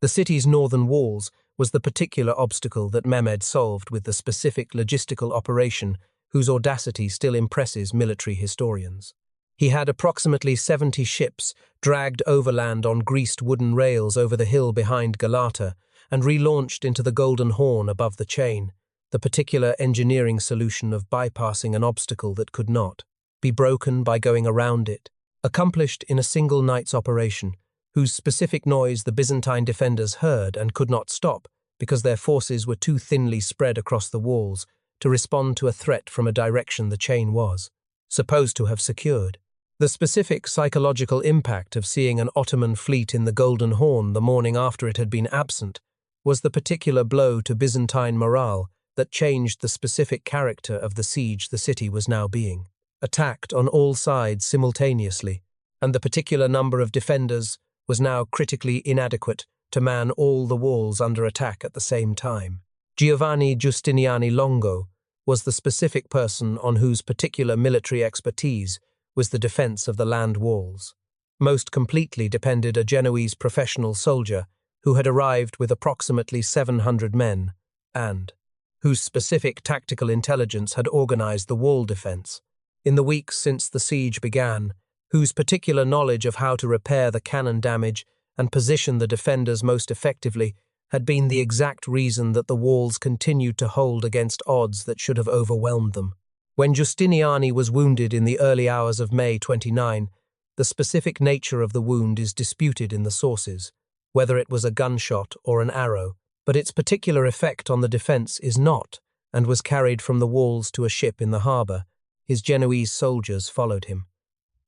The city's northern walls was the particular obstacle that Mehmed solved with the specific logistical operation whose audacity still impresses military historians. He had approximately 70 ships dragged overland on greased wooden rails over the hill behind Galata and relaunched into the Golden Horn above the chain, the particular engineering solution of bypassing an obstacle that could not be broken by going around it, accomplished in a single night's operation, whose specific noise the Byzantine defenders heard and could not stop because their forces were too thinly spread across the walls to respond to a threat from a direction the chain was supposed to have secured. The specific psychological impact of seeing an Ottoman fleet in the Golden Horn the morning after it had been absent was the particular blow to Byzantine morale that changed the specific character of the siege the city was now being attacked on all sides simultaneously, and the particular number of defenders was now critically inadequate to man all the walls under attack at the same time. Giovanni Giustiniani Longo was the specific person on whose particular military expertise was the defense of the land walls. Most completely depended a Genoese professional soldier who had arrived with approximately 700 men and whose specific tactical intelligence had organized the wall defense. In the weeks since the siege began, whose particular knowledge of how to repair the cannon damage and position the defenders most effectively had been the exact reason that the walls continued to hold against odds that should have overwhelmed them. When Giustiniani was wounded in the early hours of May 29, the specific nature of the wound is disputed in the sources, whether it was a gunshot or an arrow, but its particular effect on the defense is not, and was carried from the walls to a ship in the harbour. His Genoese soldiers followed him.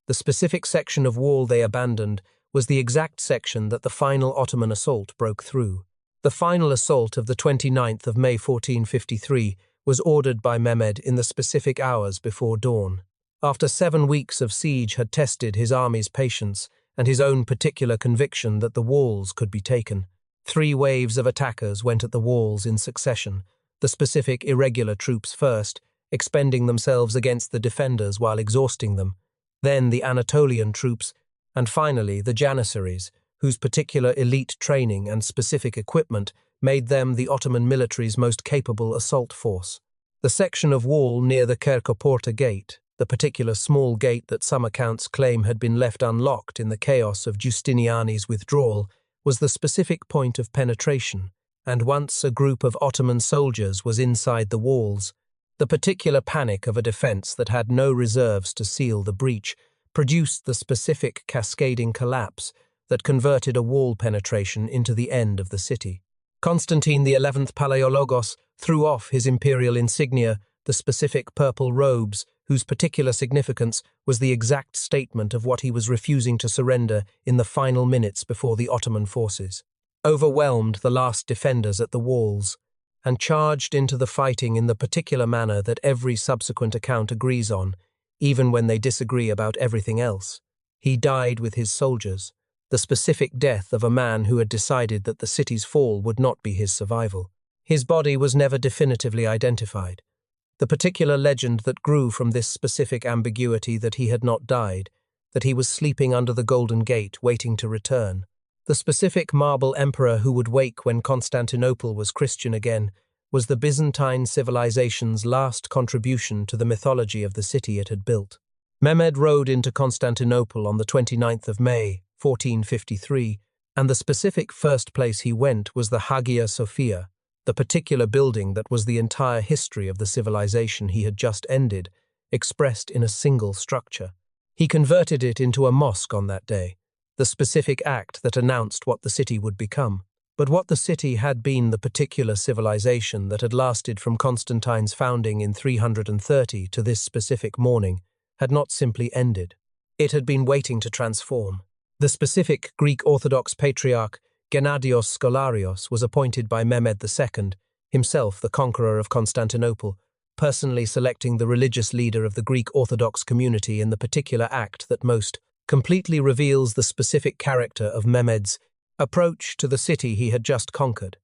The specific section of wall they abandoned was the exact section that the final Ottoman assault broke through. The final assault of the 29th of May 1453 was ordered by Mehmed in the specific hours before dawn. After 7 weeks of siege had tested his army's patience and his own particular conviction that the walls could be taken, 3 waves of attackers went at the walls in succession, the specific irregular troops first, expending themselves against the defenders while exhausting them, then the Anatolian troops, and finally the Janissaries, whose particular elite training and specific equipment made them the Ottoman military's most capable assault force. The section of wall near the Kerkoporta gate, the particular small gate that some accounts claim had been left unlocked in the chaos of Giustiniani's withdrawal, was the specific point of penetration, and once a group of Ottoman soldiers was inside the walls, the particular panic of a defense that had no reserves to seal the breach produced the specific cascading collapse that converted a wall penetration into the end of the city. Constantine XI Palaiologos threw off his imperial insignia, the specific purple robes, whose particular significance was the exact statement of what he was refusing to surrender in the final minutes before the Ottoman forces overwhelmed the last defenders at the walls, and charged into the fighting in the particular manner that every subsequent account agrees on, even when they disagree about everything else. He died with his soldiers, the specific death of a man who had decided that the city's fall would not be his survival. His body was never definitively identified. The particular legend that grew from this specific ambiguity that he had not died, that he was sleeping under the Golden Gate waiting to return. The specific marble emperor who would wake when Constantinople was Christian again was the Byzantine civilization's last contribution to the mythology of the city it had built. Mehmed rode into Constantinople on the 29th of May, 1453, and the specific first place he went was the Hagia Sophia, the particular building that was the entire history of the civilization he had just ended, expressed in a single structure. He converted it into a mosque on that day, the specific act that announced what the city would become. But what the city had been the particular civilization that had lasted from Constantine's founding in 330 to this specific morning had not simply ended. It had been waiting to transform. The specific Greek Orthodox Patriarch Gennadios Scholarios was appointed by Mehmed II, himself the conqueror of Constantinople, personally selecting the religious leader of the Greek Orthodox community in the particular act that most completely reveals the specific character of Mehmed's approach to the city he had just conquered.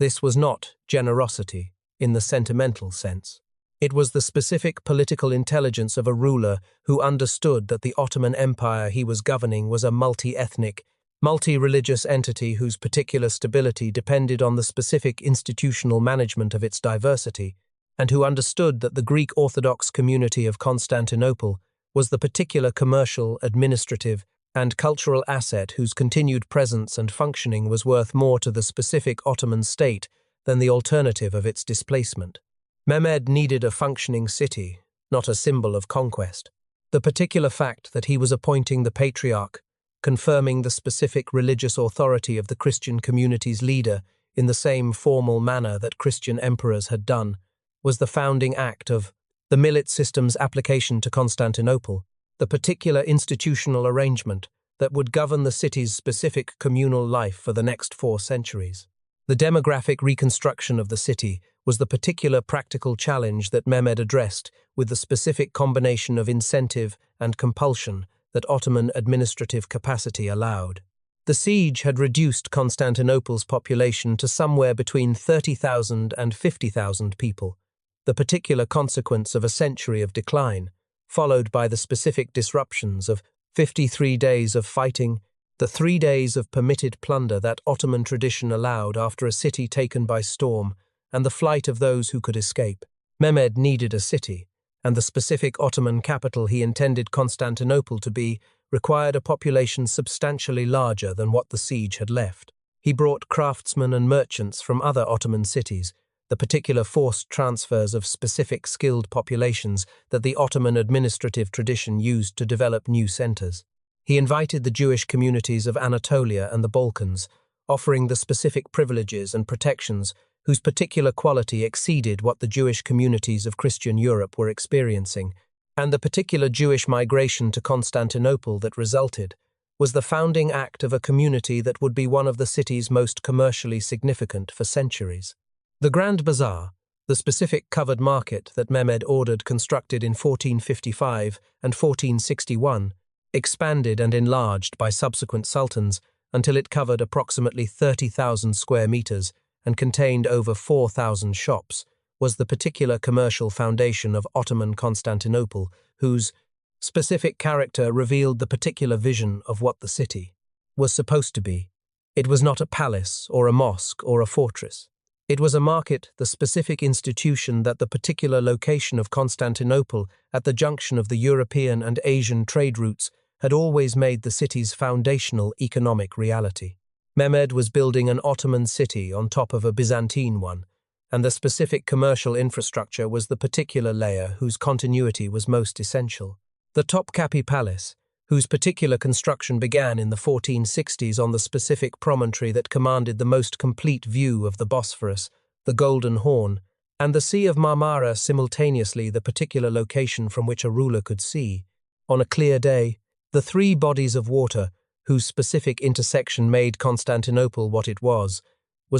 This was not generosity in the sentimental sense. It was the specific political intelligence of a ruler who understood that the Ottoman Empire he was governing was a multi-ethnic, multi-religious entity whose particular stability depended on the specific institutional management of its diversity, and who understood that the Greek Orthodox community of Constantinople was the particular commercial, administrative, and cultural asset whose continued presence and functioning was worth more to the specific Ottoman state than the alternative of its displacement. Mehmed needed a functioning city, not a symbol of conquest. The particular fact that he was appointing the patriarch, confirming the specific religious authority of the Christian community's leader in the same formal manner that Christian emperors had done, was the founding act of the millet system's application to Constantinople, the particular institutional arrangement that would govern the city's specific communal life for the next 4 centuries. The demographic reconstruction of the city was the particular practical challenge that Mehmed addressed with the specific combination of incentive and compulsion that Ottoman administrative capacity allowed. The siege had reduced Constantinople's population to somewhere between 30,000 and 50,000 people, the particular consequence of a century of decline, followed by the specific disruptions of 53 days of fighting, the 3 days of permitted plunder that Ottoman tradition allowed after a city taken by storm, and the flight of those who could escape. Mehmed needed a city, and the specific Ottoman capital he intended Constantinople to be required a population substantially larger than what the siege had left. He brought craftsmen and merchants from other Ottoman cities, the particular forced transfers of specific skilled populations that the Ottoman administrative tradition used to develop new centers. He invited the Jewish communities of Anatolia and the Balkans, offering the specific privileges and protections whose particular quality exceeded what the Jewish communities of Christian Europe were experiencing, and the particular Jewish migration to Constantinople that resulted was the founding act of a community that would be one of the city's most commercially significant for centuries. The Grand Bazaar, the specific covered market that Mehmed ordered constructed in 1455 and 1461, expanded and enlarged by subsequent sultans until it covered approximately 30,000 square meters and contained over 4,000 shops, was the particular commercial foundation of Ottoman Constantinople, whose specific character revealed the particular vision of what the city was supposed to be. It was not a palace or a mosque or a fortress. It was a market, the specific institution that the particular location of Constantinople at the junction of the European and Asian trade routes had always made the city's foundational economic reality. Mehmed was building an Ottoman city on top of a Byzantine one, and the specific commercial infrastructure was the particular layer whose continuity was most essential. The Topkapi Palace, whose particular construction began in the 1460s on the specific promontory that commanded the most complete view of the Bosphorus, the Golden Horn, and the Sea of Marmara simultaneously the particular location from which a ruler could see, on a clear day, the 3 bodies of water whose specific intersection made Constantinople what it was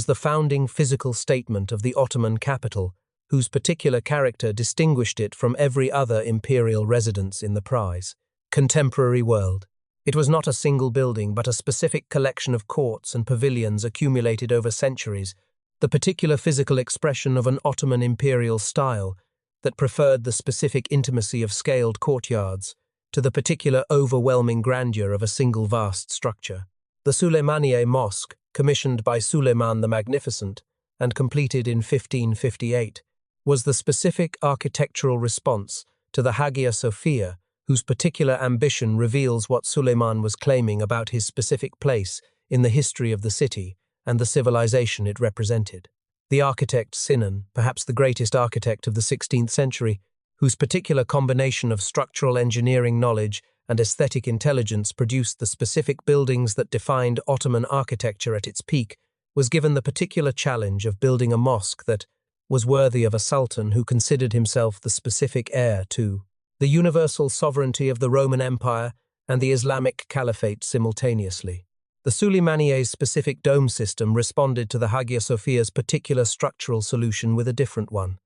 the founding physical statement of the Ottoman capital, whose particular character distinguished it from every other imperial residence in the prize. Contemporary world. It was not a single building, but a specific collection of courts and pavilions accumulated over centuries, the particular physical expression of an Ottoman imperial style that preferred the specific intimacy of scaled courtyards to the particular overwhelming grandeur of a single vast structure. The Süleymaniye Mosque, commissioned by Suleiman the Magnificent and completed in 1558, was the specific architectural response to the Hagia Sophia, whose particular ambition reveals what Suleiman was claiming about his specific place in the history of the city and the civilization it represented. The architect Sinan, perhaps the greatest architect of the 16th century, whose particular combination of structural engineering knowledge and aesthetic intelligence produced the specific buildings that defined Ottoman architecture at its peak, was given the particular challenge of building a mosque that was worthy of a sultan who considered himself the specific heir to the universal sovereignty of the Roman Empire and the Islamic Caliphate simultaneously. The Süleymaniye's specific dome system responded to the Hagia Sophia's particular structural solution with a different one.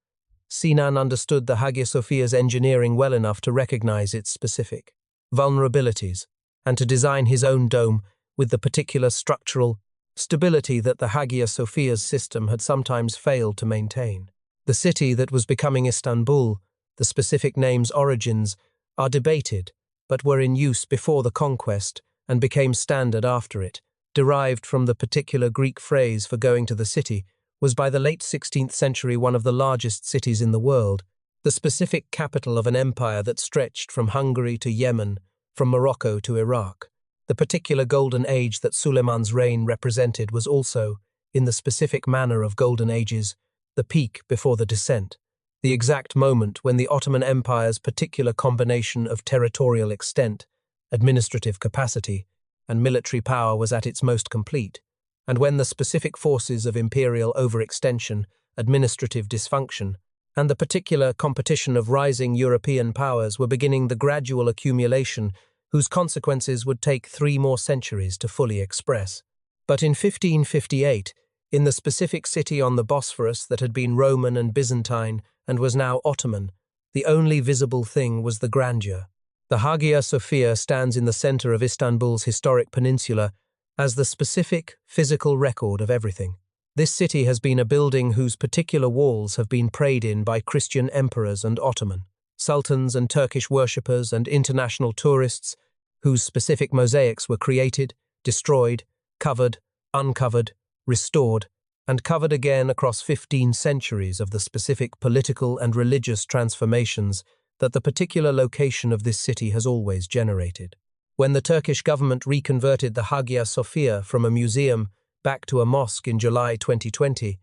Sinan understood the Hagia Sophia's engineering well enough to recognize its specific vulnerabilities and to design his own dome with the particular structural stability that the Hagia Sophia's system had sometimes failed to maintain. The city that was becoming Istanbul, the specific name's origins, are debated, but were in use before the conquest and became standard after it, derived from the particular Greek phrase for going to the city, was by the late 16th century one of the largest cities in the world, the specific capital of an empire that stretched from Hungary to Yemen, from Morocco to Iraq. The particular golden age that Suleiman's reign represented was also, in the specific manner of golden ages, the peak before the descent, the exact moment when the Ottoman Empire's particular combination of territorial extent, administrative capacity, and military power was at its most complete, and when the specific forces of imperial overextension, administrative dysfunction, and the particular competition of rising European powers were beginning the gradual accumulation whose consequences would take 3 more centuries to fully express. But in 1558, in the specific city on the Bosphorus that had been Roman and Byzantine and was now Ottoman, the only visible thing was the grandeur. The Hagia Sophia stands in the center of Istanbul's historic peninsula as the specific, physical record of everything. This city has been a building whose particular walls have been prayed in by Christian emperors and Ottoman, sultans and Turkish worshippers and international tourists, whose specific mosaics were created, destroyed, covered, uncovered, restored, and covered again across 15 centuries of the specific political and religious transformations that the particular location of this city has always generated. When the Turkish government reconverted the Hagia Sophia from a museum back to a mosque in July 2020,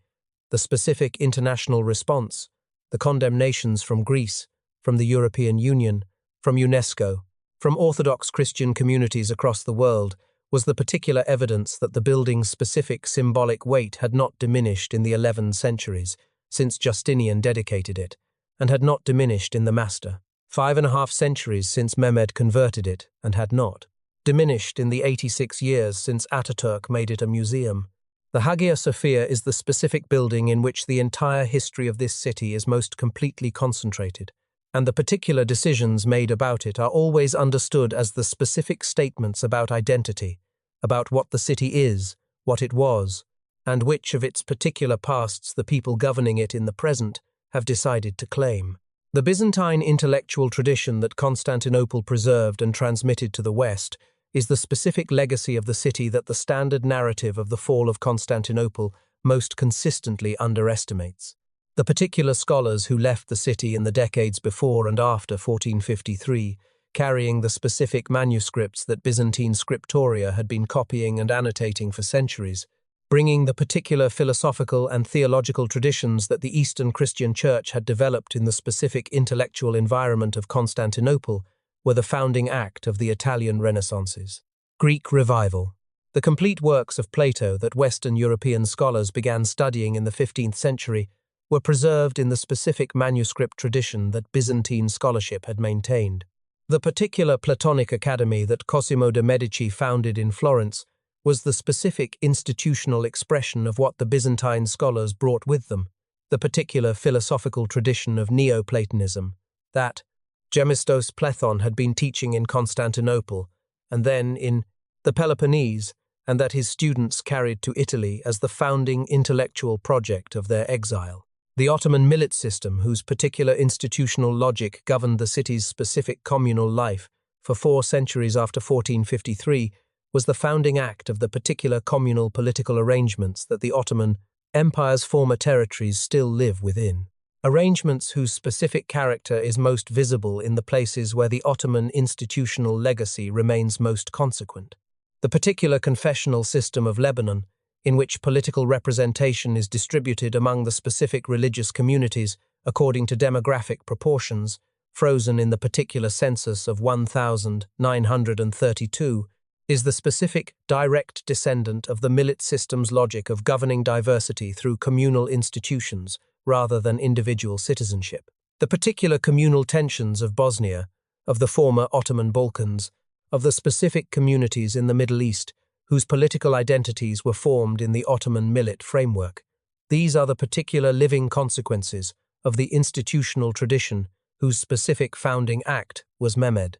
the specific international response, the condemnations from Greece, from the European Union, from UNESCO, from Orthodox Christian communities across the world, was the particular evidence that the building's specific symbolic weight had not diminished in the 11 centuries since Justinian dedicated it, and had not diminished in the master, 5.5 centuries since Mehmed converted it, and had not diminished in the 86 years since Ataturk made it a museum. The Hagia Sophia is the specific building in which the entire history of this city is most completely concentrated, and the particular decisions made about it are always understood as the specific statements about identity, about what the city is, what it was, and which of its particular pasts the people governing it in the present have decided to claim. The Byzantine intellectual tradition that Constantinople preserved and transmitted to the West is the specific legacy of the city that the standard narrative of the fall of Constantinople most consistently underestimates. The particular scholars who left the city in the decades before and after 1453, carrying the specific manuscripts that Byzantine scriptoria had been copying and annotating for centuries, bringing the particular philosophical and theological traditions that the Eastern Christian Church had developed in the specific intellectual environment of Constantinople, were the founding act of the Italian Renaissances. Greek Revival. The complete works of Plato that Western European scholars began studying in the 15th century were preserved in the specific manuscript tradition that Byzantine scholarship had maintained. The particular Platonic academy that Cosimo de' Medici founded in Florence was the specific institutional expression of what the Byzantine scholars brought with them, the particular philosophical tradition of Neoplatonism, that Gemistos Plethon had been teaching in Constantinople, and then in the Peloponnese, and that his students carried to Italy as the founding intellectual project of their exile. The Ottoman millet system, whose particular institutional logic governed the city's specific communal life for 4 centuries after 1453, was the founding act of the particular communal political arrangements that the Ottoman Empire's former territories still live within. Arrangements whose specific character is most visible in the places where the Ottoman institutional legacy remains most consequent. The particular confessional system of Lebanon, in which political representation is distributed among the specific religious communities according to demographic proportions, frozen in the particular census of 1932, is the specific direct descendant of the millet system's logic of governing diversity through communal institutions rather than individual citizenship. The particular communal tensions of Bosnia, of the former Ottoman Balkans, of the specific communities in the Middle East, whose political identities were formed in the Ottoman millet framework. These are the particular living consequences of the institutional tradition whose specific founding act was Mehmed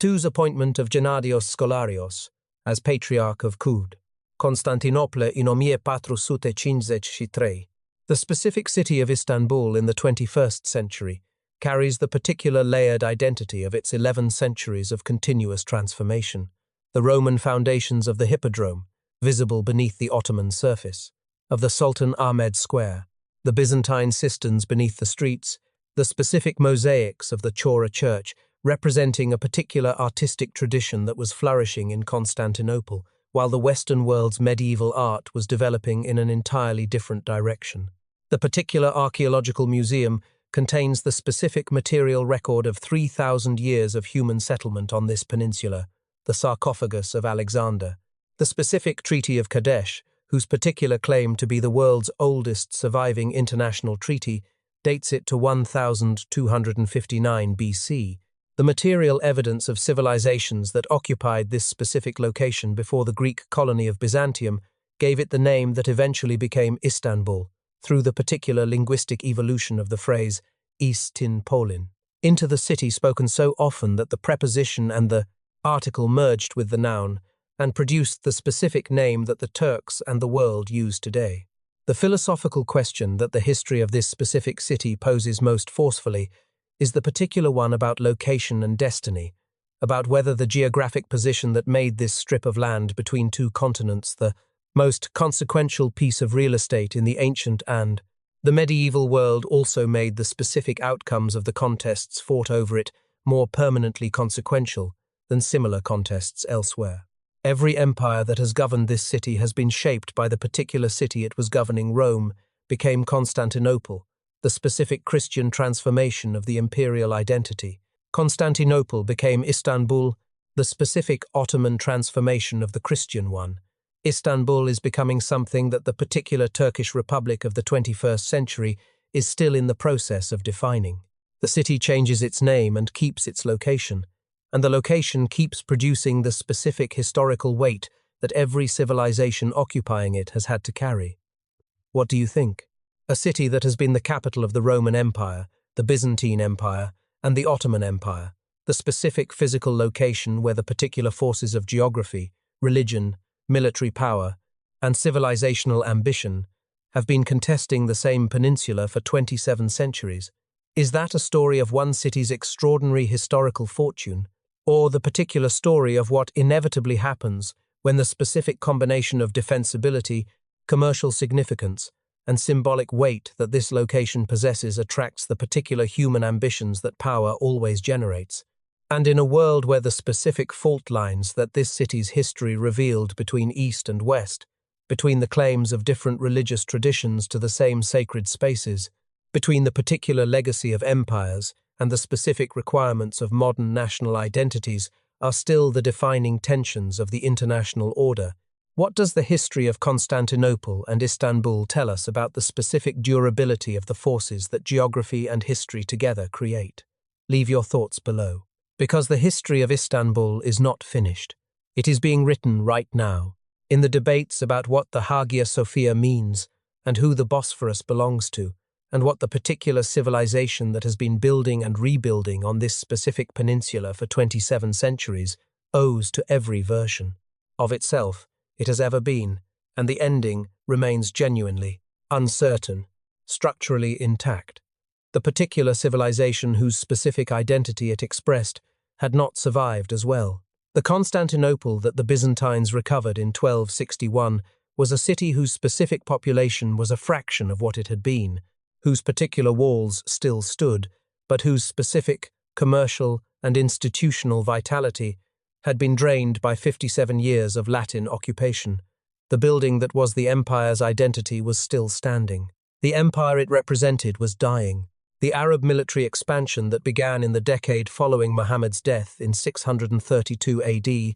II's appointment of Gennadios Scholarios as Patriarch of Kud, Constantinople in 1453. The specific city of Istanbul in the 21st century carries the particular layered identity of its 11 centuries of continuous transformation. The Roman foundations of the Hippodrome, visible beneath the Ottoman surface, of the Sultan Ahmed Square, the Byzantine cisterns beneath the streets, the specific mosaics of the Chora Church representing a particular artistic tradition that was flourishing in Constantinople, while the Western world's medieval art was developing in an entirely different direction. The particular archaeological museum contains the specific material record of 3,000 years of human settlement on this peninsula, the sarcophagus of Alexander, the specific Treaty of Kadesh, whose particular claim to be the world's oldest surviving international treaty dates it to 1259 BC, the material evidence of civilizations that occupied this specific location before the Greek colony of Byzantium gave it the name that eventually became Istanbul, through the particular linguistic evolution of the phrase Istanbulin, into the city spoken so often that the preposition and the article merged with the noun and produced the specific name that the Turks and the world use today. The philosophical question that the history of this specific city poses most forcefully is the particular one about location and destiny, about whether the geographic position that made this strip of land between two continents the most consequential piece of real estate in the ancient and the medieval world also made the specific outcomes of the contests fought over it more permanently consequential than similar contests elsewhere. Every empire that has governed this city has been shaped by the particular city it was governing. Rome became Constantinople, the specific Christian transformation of the imperial identity. Constantinople became Istanbul, the specific Ottoman transformation of the Christian one. Istanbul is becoming something that the particular Turkish Republic of the 21st century is still in the process of defining. The city changes its name and keeps its location, and the location keeps producing the specific historical weight that every civilization occupying it has had to carry. What do you think? A city that has been the capital of the Roman Empire, the Byzantine Empire, and the Ottoman Empire, the specific physical location where the particular forces of geography, religion, military power, and civilizational ambition have been contesting the same peninsula for 27 centuries. Is that a story of one city's extraordinary historical fortune, or the particular story of what inevitably happens when the specific combination of defensibility, commercial significance, and symbolic weight that this location possesses attracts the particular human ambitions that power always generates? And in a world where the specific fault lines that this city's history revealed between East and West, between the claims of different religious traditions to the same sacred spaces, between the particular legacy of empires and the specific requirements of modern national identities are still the defining tensions of the international order, what does the history of Constantinople and Istanbul tell us about the specific durability of the forces that geography and history together create? Leave your thoughts below. Because the history of Istanbul is not finished. It is being written right now, in the debates about what the Hagia Sophia means and who the Bosphorus belongs to, and what the particular civilization that has been building and rebuilding on this specific peninsula for 27 centuries owes to every version of itself it has ever been, and the ending remains genuinely uncertain, structurally intact. The particular civilization whose specific identity it expressed had not survived as well. The Constantinople that the Byzantines recovered in 1261 was a city whose specific population was a fraction of what it had been, whose particular walls still stood, but whose specific commercial and institutional vitality had been drained by 57 years of Latin occupation. The building that was the empire's identity was still standing. The empire it represented was dying. The Arab military expansion that began in the decade following Muhammad's death in 632 AD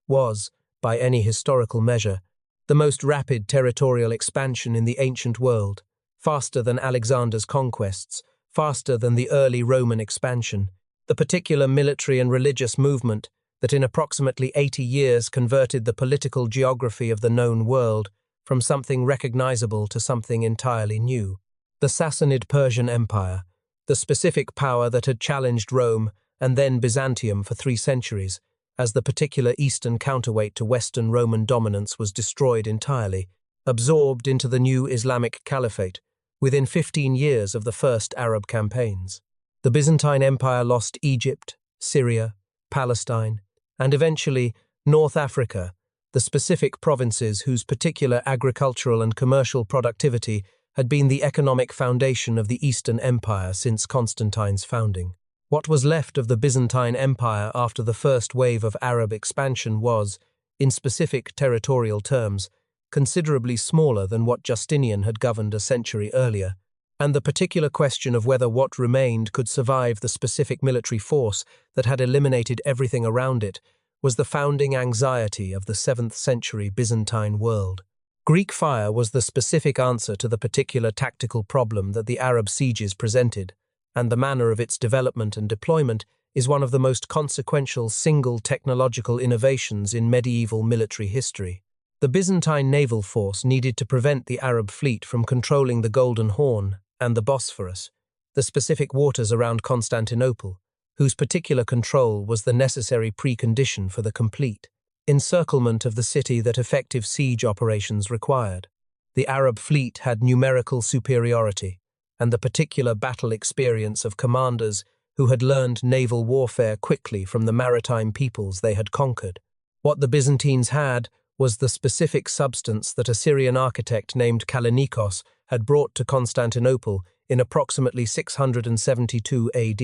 was, by any historical measure, the most rapid territorial expansion in the ancient world, faster than Alexander's conquests, faster than the early Roman expansion, the particular military and religious movement that in approximately 80 years converted the political geography of the known world from something recognizable to something entirely new. The Sassanid Persian Empire, the specific power that had challenged Rome and then Byzantium for 3 centuries, as the particular Eastern counterweight to Western Roman dominance was destroyed entirely, absorbed into the new Islamic Caliphate, within 15 years of the first Arab campaigns. The Byzantine Empire lost Egypt, Syria, Palestine, and eventually North Africa, the specific provinces whose particular agricultural and commercial productivity had been the economic foundation of the Eastern Empire since Constantine's founding. What was left of the Byzantine Empire after the first wave of Arab expansion was, in specific territorial terms, considerably smaller than what Justinian had governed a century earlier, and the particular question of whether what remained could survive the specific military force that had eliminated everything around it was the founding anxiety of the 7th century Byzantine world. Greek fire was the specific answer to the particular tactical problem that the Arab sieges presented, and the manner of its development and deployment is one of the most consequential single technological innovations in medieval military history. The Byzantine naval force needed to prevent the Arab fleet from controlling the Golden Horn and the Bosphorus, the specific waters around Constantinople, whose particular control was the necessary precondition for the complete encirclement of the city that effective siege operations required. The Arab fleet had numerical superiority, and the particular battle experience of commanders who had learned naval warfare quickly from the maritime peoples they had conquered. What the Byzantines had was the specific substance that a Syrian architect named Kallinikos had brought to Constantinople in approximately 672 AD,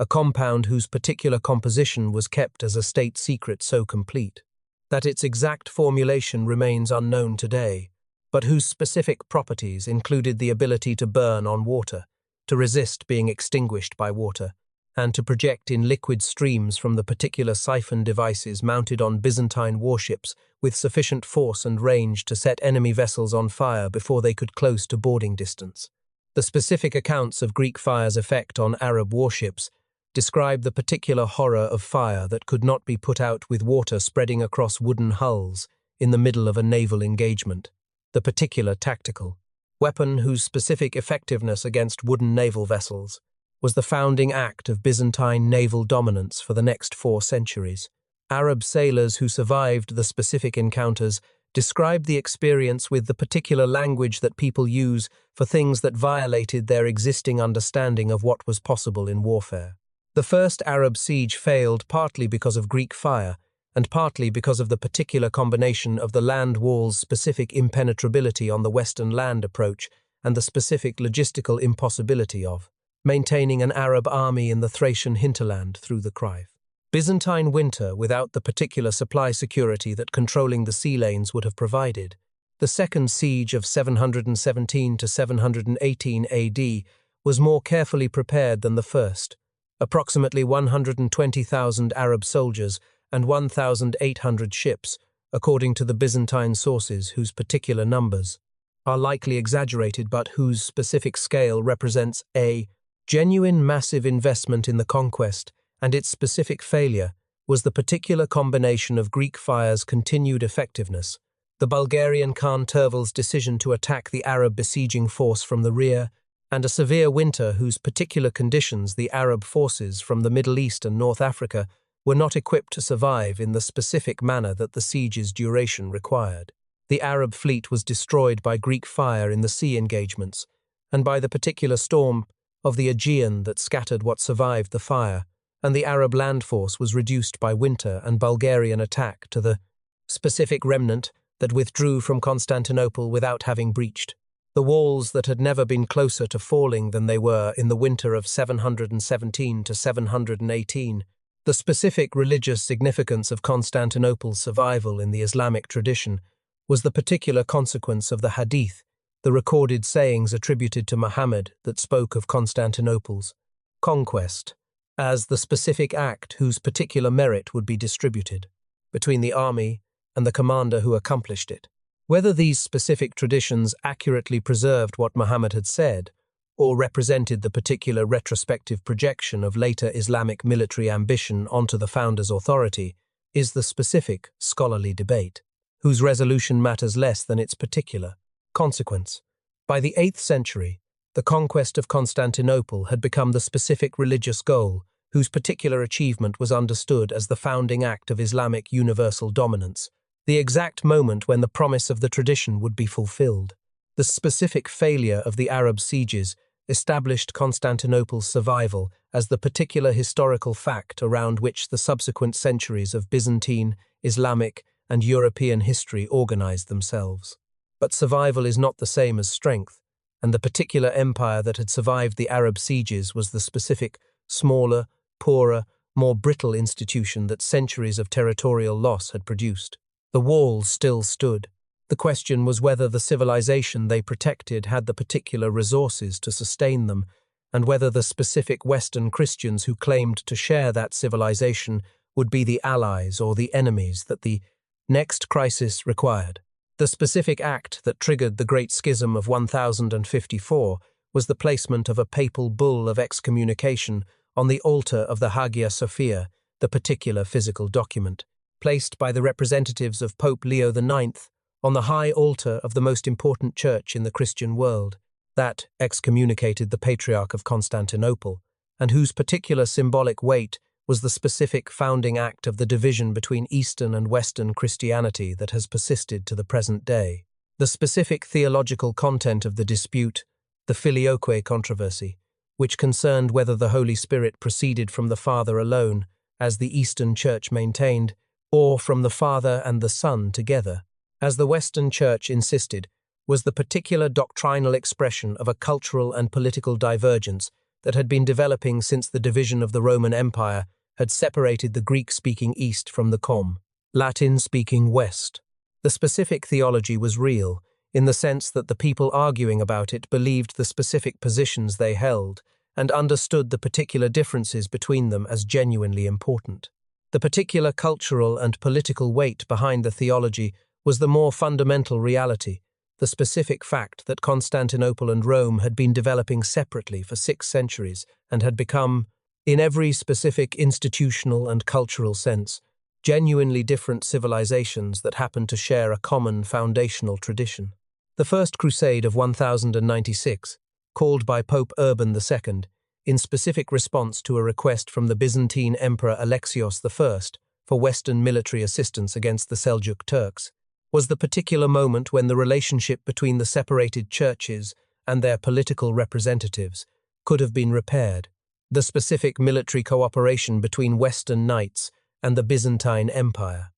a compound whose particular composition was kept as a state secret so complete that its exact formulation remains unknown today, but whose specific properties included the ability to burn on water, to resist being extinguished by water, and to project in liquid streams from the particular siphon devices mounted on Byzantine warships with sufficient force and range to set enemy vessels on fire before they could close to boarding distance. The specific accounts of Greek fire's effect on Arab warships describe the particular horror of fire that could not be put out with water spreading across wooden hulls in the middle of a naval engagement, the particular tactical weapon whose specific effectiveness against wooden naval vessels was the founding act of Byzantine naval dominance for the next 4 centuries. Arab sailors who survived the specific encounters described the experience with the particular language that people use for things that violated their existing understanding of what was possible in warfare. The first Arab siege failed partly because of Greek fire, and partly because of the particular combination of the land wall's specific impenetrability on the western land approach and the specific logistical impossibility of maintaining an Arab army in the Thracian hinterland through the Crive. Byzantine winter without the particular supply security that controlling the sea lanes would have provided. The second siege of 717 to 718 AD was more carefully prepared than the first. Approximately 120,000 Arab soldiers and 1,800 ships, according to the Byzantine sources whose particular numbers are likely exaggerated but whose specific scale represents a genuine massive investment in the conquest, and its specific failure was the particular combination of Greek fire's continued effectiveness, the Bulgarian Khan Tervel's decision to attack the Arab besieging force from the rear, and a severe winter whose particular conditions the Arab forces from the Middle East and North Africa were not equipped to survive in the specific manner that the siege's duration required. The Arab fleet was destroyed by Greek fire in the sea engagements, and by the particular storm of the Aegean that scattered what survived the fire, and the Arab land force was reduced by winter and Bulgarian attack to the specific remnant that withdrew from Constantinople without having breached the walls that had never been closer to falling than they were in the winter of 717 to 718. The specific religious significance of Constantinople's survival in the Islamic tradition was the particular consequence of the hadith, the recorded sayings attributed to Muhammad that spoke of Constantinople's conquest as the specific act whose particular merit would be distributed between the army and the commander who accomplished it. Whether these specific traditions accurately preserved what Muhammad had said, or represented the particular retrospective projection of later Islamic military ambition onto the founder's authority, is the specific scholarly debate, whose resolution matters less than its particular consequence. By the 8th century, the conquest of Constantinople had become the specific religious goal, whose particular achievement was understood as the founding act of Islamic universal dominance, the exact moment when the promise of the tradition would be fulfilled. The specific failure of the Arab sieges established Constantinople's survival as the particular historical fact around which the subsequent centuries of Byzantine, Islamic, and European history organized themselves. But survival is not the same as strength, and the particular empire that had survived the Arab sieges was the specific, smaller, poorer, more brittle institution that centuries of territorial loss had produced. The walls still stood. The question was whether the civilization they protected had the particular resources to sustain them, and whether the specific Western Christians who claimed to share that civilization would be the allies or the enemies that the next crisis required. The specific act that triggered the Great Schism of 1054 was the placement of a papal bull of excommunication on the altar of the Hagia Sophia, the particular physical document, placed by the representatives of Pope Leo IX on the high altar of the most important church in the Christian world, that excommunicated the Patriarch of Constantinople, and whose particular symbolic weight was the specific founding act of the division between Eastern and Western Christianity that has persisted to the present day. The specific theological content of the dispute, the Filioque controversy, which concerned whether the Holy Spirit proceeded from the Father alone, as the Eastern Church maintained, or from the Father and the Son together, as the Western Church insisted, was the particular doctrinal expression of a cultural and political divergence that had been developing since the division of the Roman Empire had separated the Greek-speaking East from the Latin-speaking West. The specific theology was real, in the sense that the people arguing about it believed the specific positions they held and understood the particular differences between them as genuinely important. The particular cultural and political weight behind the theology was the more fundamental reality, the specific fact that Constantinople and Rome had been developing separately for 6 centuries and had become, in every specific institutional and cultural sense, genuinely different civilizations that happened to share a common foundational tradition. The First Crusade of 1096, called by Pope Urban II, in specific response to a request from the Byzantine Emperor Alexios I for Western military assistance against the Seljuk Turks, was the particular moment when the relationship between the separated churches and their political representatives could have been repaired. The specific military cooperation between Western knights and the Byzantine Empire,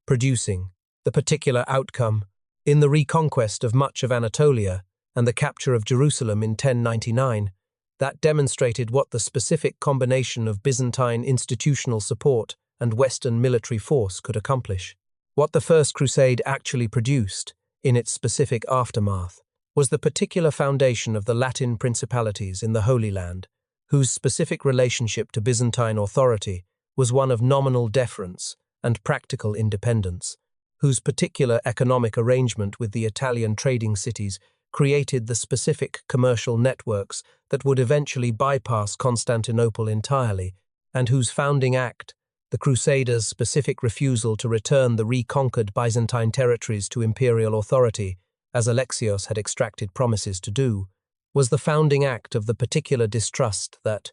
producing the particular outcome in the reconquest of much of Anatolia and the capture of Jerusalem in 1099, that demonstrated what the specific combination of Byzantine institutional support and Western military force could accomplish. What the First Crusade actually produced, in its specific aftermath, was the particular foundation of the Latin principalities in the Holy Land, whose specific relationship to Byzantine authority was one of nominal deference and practical independence, whose particular economic arrangement with the Italian trading cities created the specific commercial networks that would eventually bypass Constantinople entirely, and whose founding act, the Crusaders' specific refusal to return the reconquered Byzantine territories to imperial authority, as Alexios had extracted promises to do, was the founding act of the particular distrust that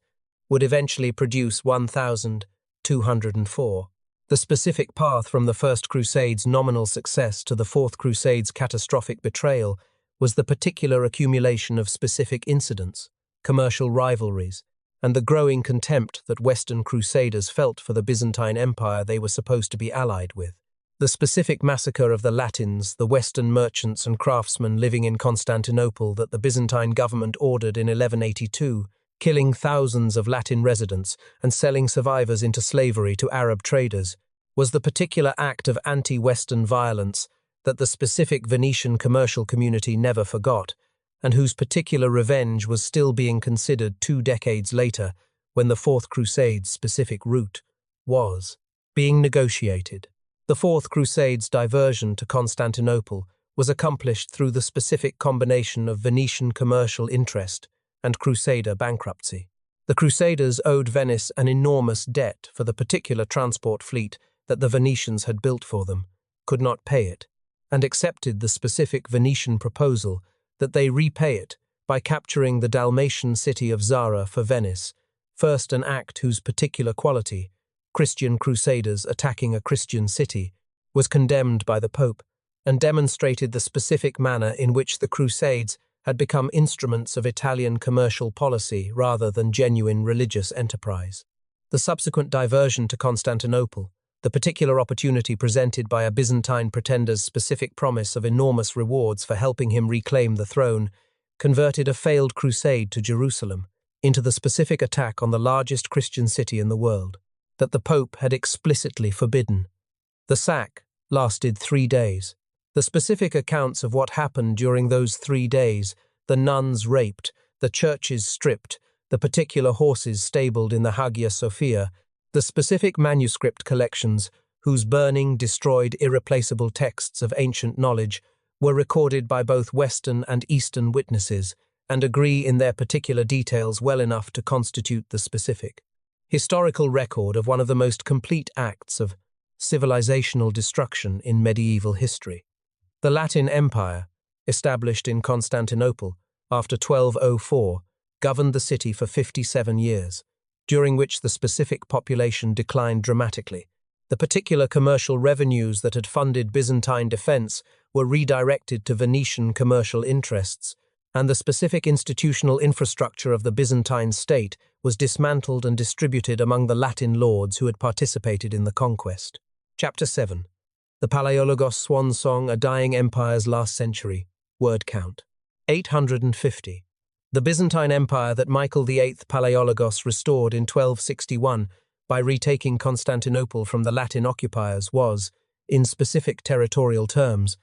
would eventually produce 1204. The specific path from the First Crusade's nominal success to the Fourth Crusade's catastrophic betrayal was the particular accumulation of specific incidents, commercial rivalries, and the growing contempt that Western Crusaders felt for the Byzantine Empire they were supposed to be allied with. The specific massacre of the Latins, the Western merchants and craftsmen living in Constantinople that the Byzantine government ordered in 1182, killing thousands of Latin residents and selling survivors into slavery to Arab traders, was the particular act of anti-Western violence that the specific Venetian commercial community never forgot, and whose particular revenge was still being considered 2 decades later when the Fourth Crusade's specific route was being negotiated. The Fourth Crusade's diversion to Constantinople was accomplished through the specific combination of Venetian commercial interest and Crusader bankruptcy. The Crusaders owed Venice an enormous debt for the particular transport fleet that the Venetians had built for them, could not pay it, and accepted the specific Venetian proposal that they repay it by capturing the Dalmatian city of Zara for Venice, first an act whose particular quality, Christian crusaders attacking a Christian city, was condemned by the Pope, and demonstrated the specific manner in which the Crusades had become instruments of Italian commercial policy rather than genuine religious enterprise. The subsequent diversion to Constantinople, the particular opportunity presented by a Byzantine pretender's specific promise of enormous rewards for helping him reclaim the throne, converted a failed crusade to Jerusalem into the specific attack on the largest Christian city in the world that the Pope had explicitly forbidden. The sack lasted 3 days. The specific accounts of what happened during those 3 days, the nuns raped, the churches stripped, the particular horses stabled in the Hagia Sophia, the specific manuscript collections, whose burning destroyed irreplaceable texts of ancient knowledge, were recorded by both Western and Eastern witnesses, and agree in their particular details well enough to constitute the specific historical record of one of the most complete acts of civilizational destruction in medieval history. The Latin Empire, established in Constantinople after 1204, governed the city for 57 years, during which the specific population declined dramatically. The particular commercial revenues that had funded Byzantine defense were redirected to Venetian commercial interests, and the specific institutional infrastructure of the Byzantine state was dismantled and distributed among the Latin lords who had participated in the conquest. Chapter 7. The Palaiologos Swan Song, A Dying Empire's Last Century. Word count. 850. The Byzantine Empire that Michael VIII Palaiologos restored in 1261 by retaking Constantinople from the Latin occupiers was, in specific territorial terms,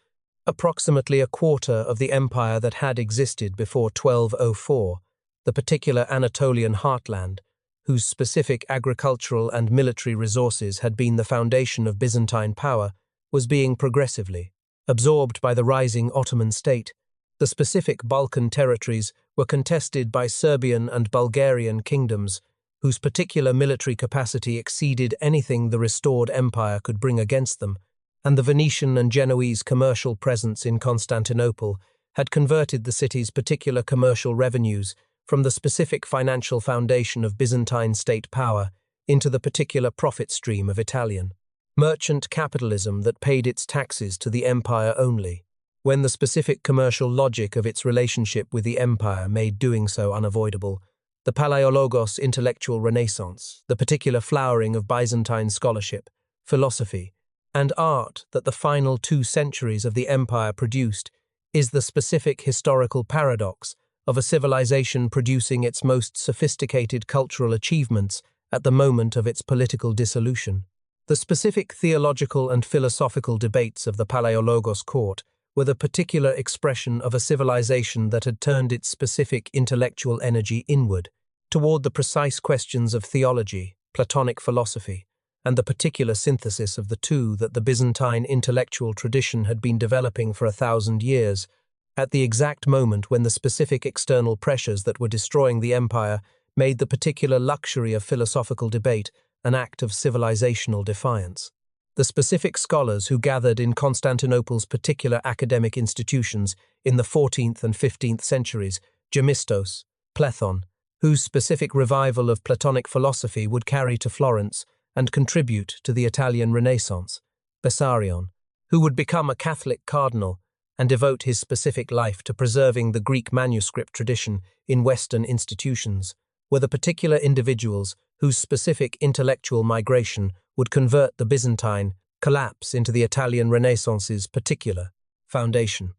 approximately a quarter of the empire that had existed before 1204, the particular Anatolian heartland, whose specific agricultural and military resources had been the foundation of Byzantine power, was being progressively absorbed by the rising Ottoman state. The specific Balkan territories were contested by Serbian and Bulgarian kingdoms, whose particular military capacity exceeded anything the restored empire could bring against them, and the Venetian and Genoese commercial presence in Constantinople had converted the city's particular commercial revenues from the specific financial foundation of Byzantine state power into the particular profit stream of Italian merchant capitalism that paid its taxes to the empire only, when the specific commercial logic of its relationship with the empire made doing so unavoidable. The Palaiologos intellectual renaissance, the particular flowering of Byzantine scholarship, philosophy, and art that the final 2 centuries of the empire produced, is the specific historical paradox of a civilization producing its most sophisticated cultural achievements at the moment of its political dissolution. The specific theological and philosophical debates of the Palaiologos court were the particular expression of a civilization that had turned its specific intellectual energy inward, toward the precise questions of theology, Platonic philosophy, and the particular synthesis of the two that the Byzantine intellectual tradition had been developing for 1,000 years, at the exact moment when the specific external pressures that were destroying the empire made the particular luxury of philosophical debate an act of civilizational defiance. The specific scholars who gathered in Constantinople's particular academic institutions in the 14th and 15th centuries, Gemistos, Plethon, whose specific revival of Platonic philosophy would carry to Florence and contribute to the Italian Renaissance, Bessarion, who would become a Catholic cardinal and devote his specific life to preserving the Greek manuscript tradition in Western institutions, were the particular individuals whose specific intellectual migration would convert the Byzantine collapse into the Italian Renaissance's particular foundation.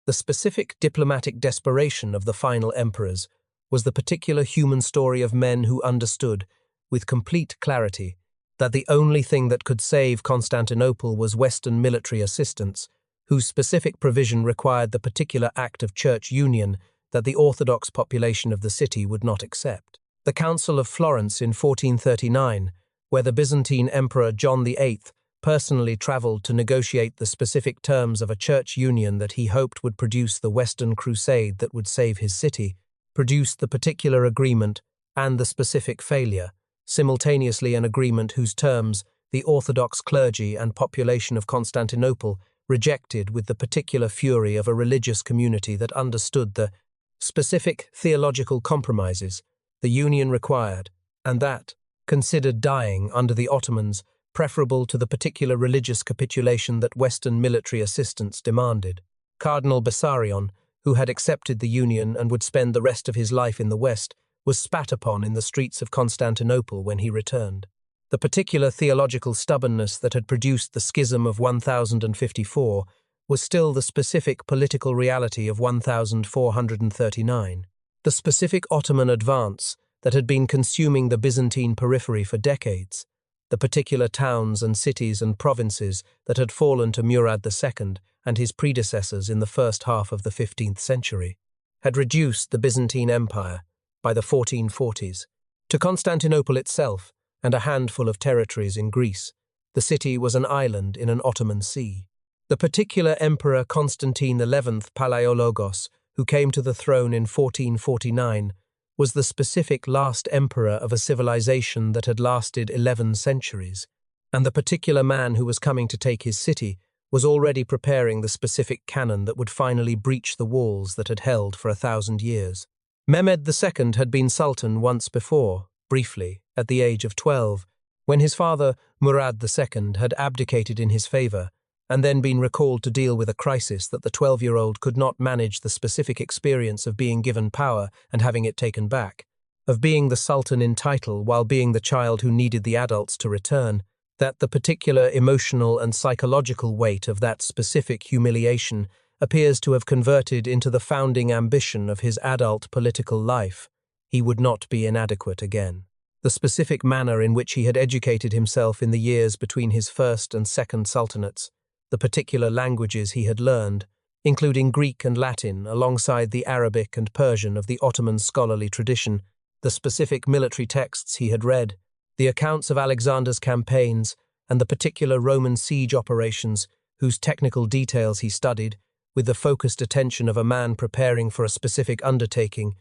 The specific diplomatic desperation of the final emperors was the particular human story of men who understood, with complete clarity, that the only thing that could save Constantinople was Western military assistance, whose specific provision required the particular act of church union that the Orthodox population of the city would not accept. The Council of Florence in 1439, where the Byzantine Emperor John VIII personally travelled to negotiate the specific terms of a church union that he hoped would produce the Western Crusade that would save his city, produced the particular agreement and the specific failure, simultaneously an agreement whose terms the Orthodox clergy and population of Constantinople rejected with the particular fury of a religious community that understood the specific theological compromises the union required, and that considered dying under the Ottomans preferable to the particular religious capitulation that Western military assistance demanded. Cardinal Bessarion, who had accepted the union and would spend the rest of his life in the West, was spat upon in the streets of Constantinople when he returned. The particular theological stubbornness that had produced the schism of 1054 was still the specific political reality of 1439. The specific Ottoman advance that had been consuming the Byzantine periphery for decades, the particular towns and cities and provinces that had fallen to Murad II and his predecessors in the first half of the 15th century, had reduced the Byzantine Empire, by the 1440s, to Constantinople itself and a handful of territories in Greece. The city was an island in an Ottoman sea. The particular Emperor Constantine XI Palaiologos, who came to the throne in 1449, was the specific last emperor of a civilization that had lasted 11 centuries, and the particular man who was coming to take his city was already preparing the specific cannon that would finally breach the walls that had held for 1,000 years. Mehmed II had been sultan once before, briefly, at the age of 12, when his father, Murad II, had abdicated in his favor, and then been recalled to deal with a crisis that the 12-year-old could not manage. The specific experience of being given power and having it taken back, of being the sultan in title while being the child who needed the adults to return, that the particular emotional and psychological weight of that specific humiliation appears to have converted into the founding ambition of his adult political life. He would not be inadequate again. The specific manner in which he had educated himself in the years between his first and second sultanates, the particular languages he had learned, including Greek and Latin alongside the Arabic and Persian of the Ottoman scholarly tradition, the specific military texts he had read, the accounts of Alexander's campaigns, and the particular Roman siege operations whose technical details he studied, with the focused attention of a man preparing for a specific undertaking,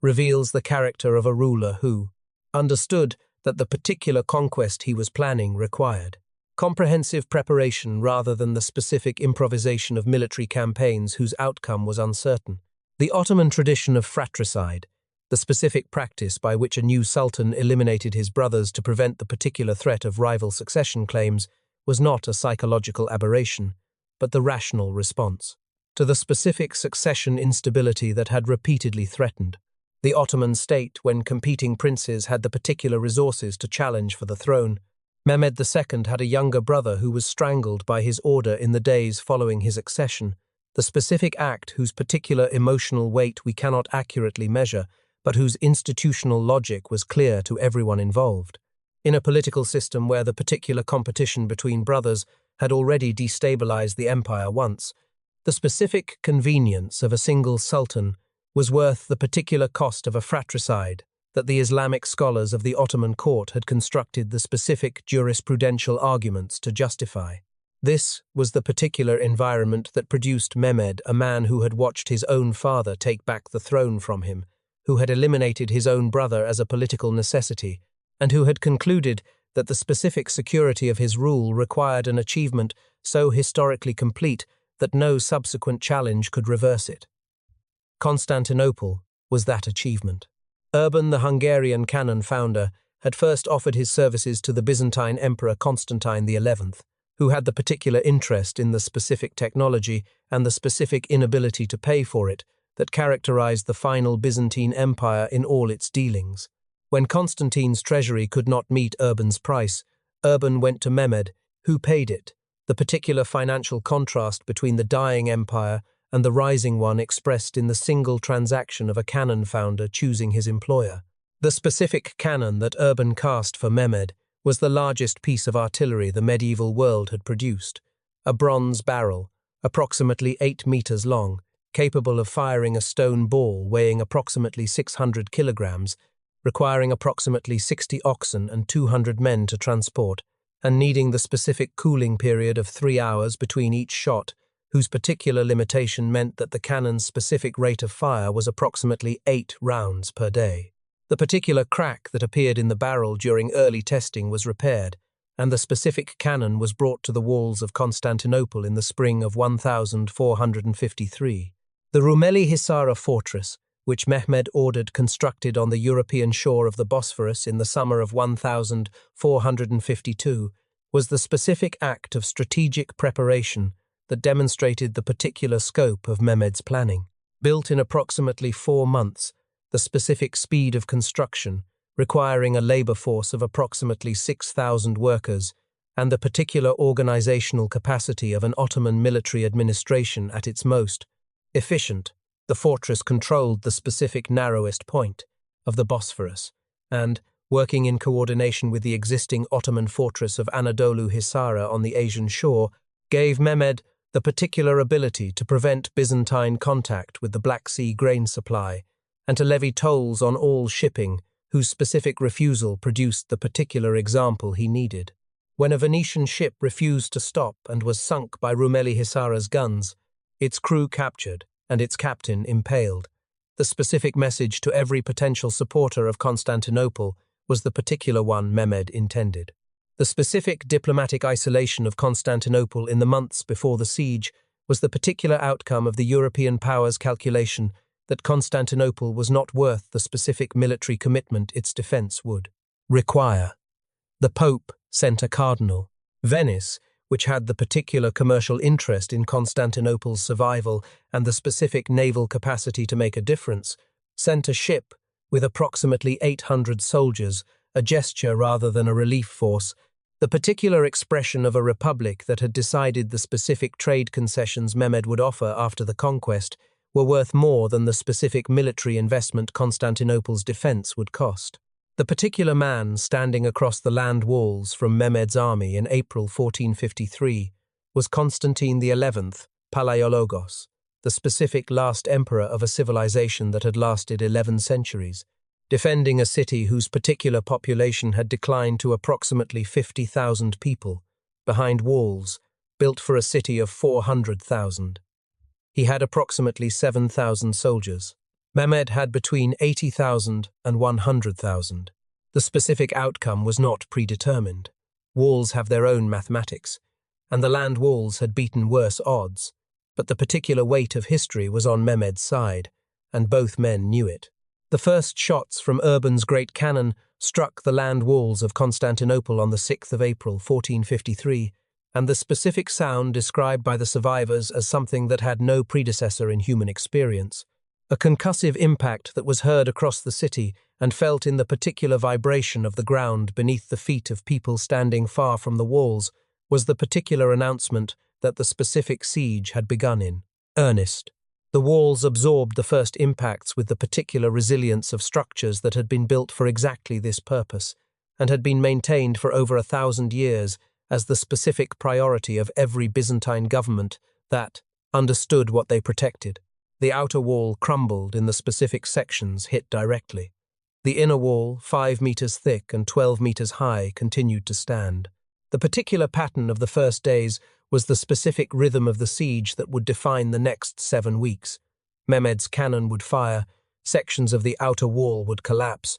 reveals the character of a ruler who understood that the particular conquest he was planning required comprehensive preparation rather than the specific improvisation of military campaigns whose outcome was uncertain. The Ottoman tradition of fratricide, the specific practice by which a new sultan eliminated his brothers to prevent the particular threat of rival succession claims, was not a psychological aberration, but the rational response to the specific succession instability that had repeatedly threatened the Ottoman state when competing princes had the particular resources to challenge for the throne. Mehmed II had a younger brother who was strangled by his order in the days following his accession, the specific act whose particular emotional weight we cannot accurately measure, but whose institutional logic was clear to everyone involved. In a political system where the particular competition between brothers had already destabilized the empire once, the specific convenience of a single sultan was worth the particular cost of a fratricide that the Islamic scholars of the Ottoman court had constructed the specific jurisprudential arguments to justify. This was the particular environment that produced Mehmed, a man who had watched his own father take back the throne from him, who had eliminated his own brother as a political necessity, and who had concluded that the specific security of his rule required an achievement so historically complete that no subsequent challenge could reverse it. Constantinople was that achievement. Urban, the Hungarian canon founder, had first offered his services to the Byzantine Emperor Constantine XI, who had the particular interest in the specific technology and the specific inability to pay for it that characterized the final Byzantine Empire in all its dealings. When Constantine's treasury could not meet Urban's price, Urban went to Mehmed, who paid it. The particular financial contrast between the dying empire and the rising one expressed in the single transaction of a cannon founder choosing his employer. The specific cannon that Urban cast for Mehmed was the largest piece of artillery the medieval world had produced, a bronze barrel, approximately 8 meters long, capable of firing a stone ball weighing approximately 600 kilograms, requiring approximately 60 oxen and 200 men to transport, and needing the specific cooling period of 3 hours between each shot, whose particular limitation meant that the cannon's specific rate of fire was approximately 8 rounds per day. The particular crack that appeared in the barrel during early testing was repaired, and the specific cannon was brought to the walls of Constantinople in the spring of 1453. The Rumeli Hisara fortress, which Mehmed ordered constructed on the European shore of the Bosphorus in the summer of 1452, was the specific act of strategic preparation that demonstrated the particular scope of Mehmed's planning. Built in approximately 4 months, the specific speed of construction, requiring a labor force of approximately 6,000 workers and the particular organizational capacity of an Ottoman military administration at its most efficient. The fortress controlled the specific narrowest point of the Bosphorus and, working in coordination with the existing Ottoman fortress of Anadolu Hisar on the Asian shore, gave Mehmed the particular ability to prevent Byzantine contact with the Black Sea grain supply and to levy tolls on all shipping whose specific refusal produced the particular example he needed. When a Venetian ship refused to stop and was sunk by Rumeli Hisar's guns, its crew captured and its captain impaled. The specific message to every potential supporter of Constantinople was the particular one Mehmed intended. The specific diplomatic isolation of Constantinople in the months before the siege was the particular outcome of the European powers' calculation that Constantinople was not worth the specific military commitment its defense would require. The Pope sent a cardinal. Venice, which had the particular commercial interest in Constantinople's survival and the specific naval capacity to make a difference, sent a ship with approximately 800 soldiers, a gesture rather than a relief force, the particular expression of a republic that had decided the specific trade concessions Mehmed would offer after the conquest were worth more than the specific military investment Constantinople's defense would cost. The particular man standing across the land walls from Mehmed's army in April 1453 was Constantine the XI, Palaiologos, the specific last emperor of a civilization that had lasted 11 centuries, defending a city whose particular population had declined to approximately 50,000 people, behind walls built for a city of 400,000. He had approximately 7,000 soldiers. Mehmed had between 80,000 and 100,000. The specific outcome was not predetermined. Walls have their own mathematics, and the land walls had beaten worse odds, but the particular weight of history was on Mehmed's side, and both men knew it. The first shots from Urban's great cannon struck the land walls of Constantinople on the 6th of April 1453, and the specific sound described by the survivors as something that had no predecessor in human experience. A concussive impact that was heard across the city and felt in the particular vibration of the ground beneath the feet of people standing far from the walls was the particular announcement that the specific siege had begun in earnest. The walls absorbed the first impacts with the particular resilience of structures that had been built for exactly this purpose and had been maintained for over 1,000 years as the specific priority of every Byzantine government that understood what they protected. The outer wall crumbled in the specific sections hit directly. The inner wall, 5 meters thick and 12 meters high, continued to stand. The particular pattern of the first days was the specific rhythm of the siege that would define the next 7 weeks. Mehmed's cannon would fire, sections of the outer wall would collapse,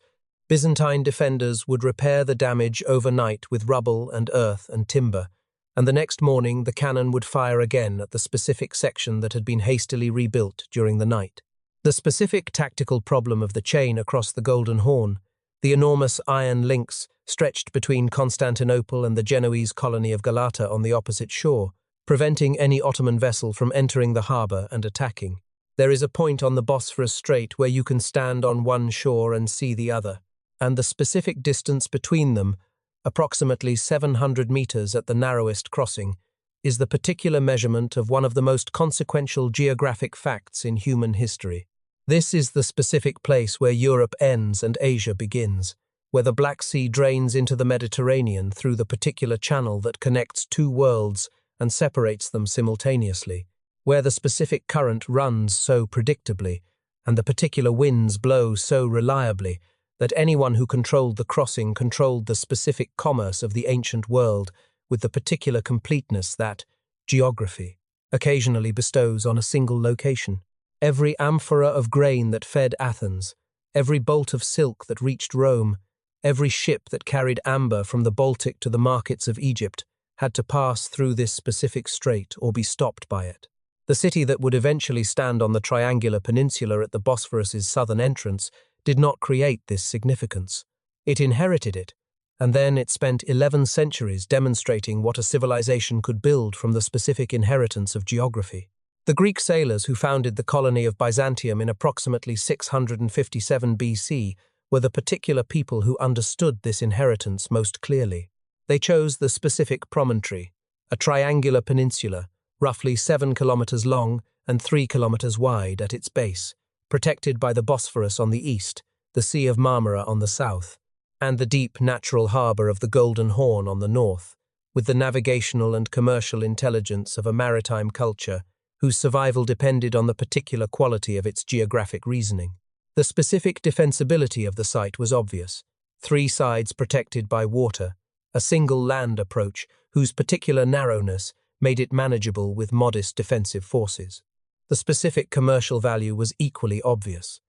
Byzantine defenders would repair the damage overnight with rubble and earth and timber, and the next morning the cannon would fire again at the specific section that had been hastily rebuilt during the night. The specific tactical problem of the chain across the Golden Horn, the enormous iron links stretched between Constantinople and the Genoese colony of Galata on the opposite shore, preventing any Ottoman vessel from entering the harbour and attacking. There is a point on the Bosphorus Strait where you can stand on one shore and see the other, and the specific distance between them, approximately 700 meters at the narrowest crossing, is the particular measurement of one of the most consequential geographic facts in human history. This is the specific place where Europe ends and Asia begins, where the Black Sea drains into the Mediterranean through the particular channel that connects two worlds and separates them simultaneously, where the specific current runs so predictably and the particular winds blow so reliably that anyone who controlled the crossing controlled the specific commerce of the ancient world with the particular completeness that geography occasionally bestows on a single location. Every amphora of grain that fed Athens, every bolt of silk that reached Rome, every ship that carried amber from the Baltic to the markets of Egypt had to pass through this specific strait or be stopped by it. The city that would eventually stand on the triangular peninsula at the Bosphorus's southern entrance did not create this significance. It inherited it, and then it spent 11 centuries demonstrating what a civilization could build from the specific inheritance of geography. The Greek sailors who founded the colony of Byzantium in approximately 657 BC were the particular people who understood this inheritance most clearly. They chose the specific promontory, a triangular peninsula, roughly 7 kilometers long and 3 kilometers wide at its base, protected by the Bosphorus on the east, the Sea of Marmara on the south, and the deep natural harbour of the Golden Horn on the north, with the navigational and commercial intelligence of a maritime culture whose survival depended on the particular quality of its geographic reasoning. The specific defensibility of the site was obvious: 3 sides protected by water, a single land approach whose particular narrowness made it manageable with modest defensive forces. The specific commercial value was equally obvious.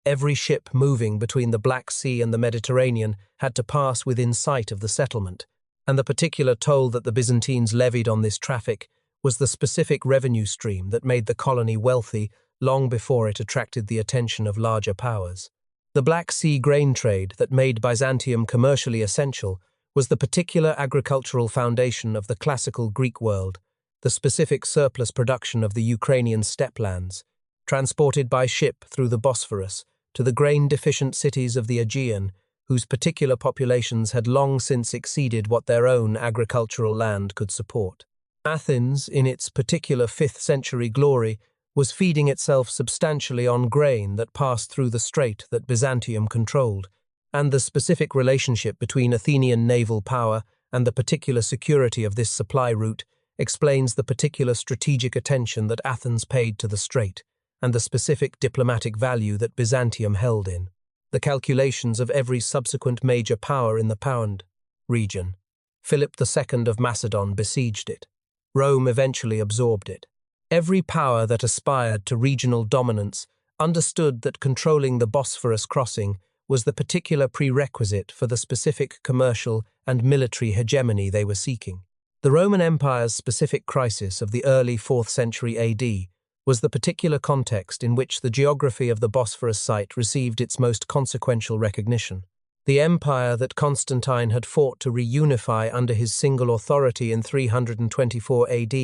Every ship moving between the Black Sea and the Mediterranean had to pass within sight of the settlement, and the particular toll that the Byzantines levied on this traffic was the specific revenue stream that made the colony wealthy long before it attracted the attention of larger powers. The Black Sea grain trade that made Byzantium commercially essential was the particular agricultural foundation of the classical Greek world, the specific surplus production of the Ukrainian steppe lands, transported by ship through the Bosphorus to the grain-deficient cities of the Aegean, whose particular populations had long since exceeded what their own agricultural land could support. Athens, in its particular 5th century glory, was feeding itself substantially on grain that passed through the strait that Byzantium controlled, and the specific relationship between Athenian naval power and the particular security of this supply route explains the particular strategic attention that Athens paid to the strait, and the specific diplomatic value that Byzantium held in the calculations of every subsequent major power in the Pound region. Philip II of Macedon besieged it. Rome eventually absorbed it. Every power that aspired to regional dominance understood that controlling the Bosphorus crossing was the particular prerequisite for the specific commercial and military hegemony they were seeking. The Roman Empire's specific crisis of the early 4th century AD was the particular context in which the geography of the Bosphorus site received its most consequential recognition. The empire that Constantine had fought to reunify under his single authority in 324 AD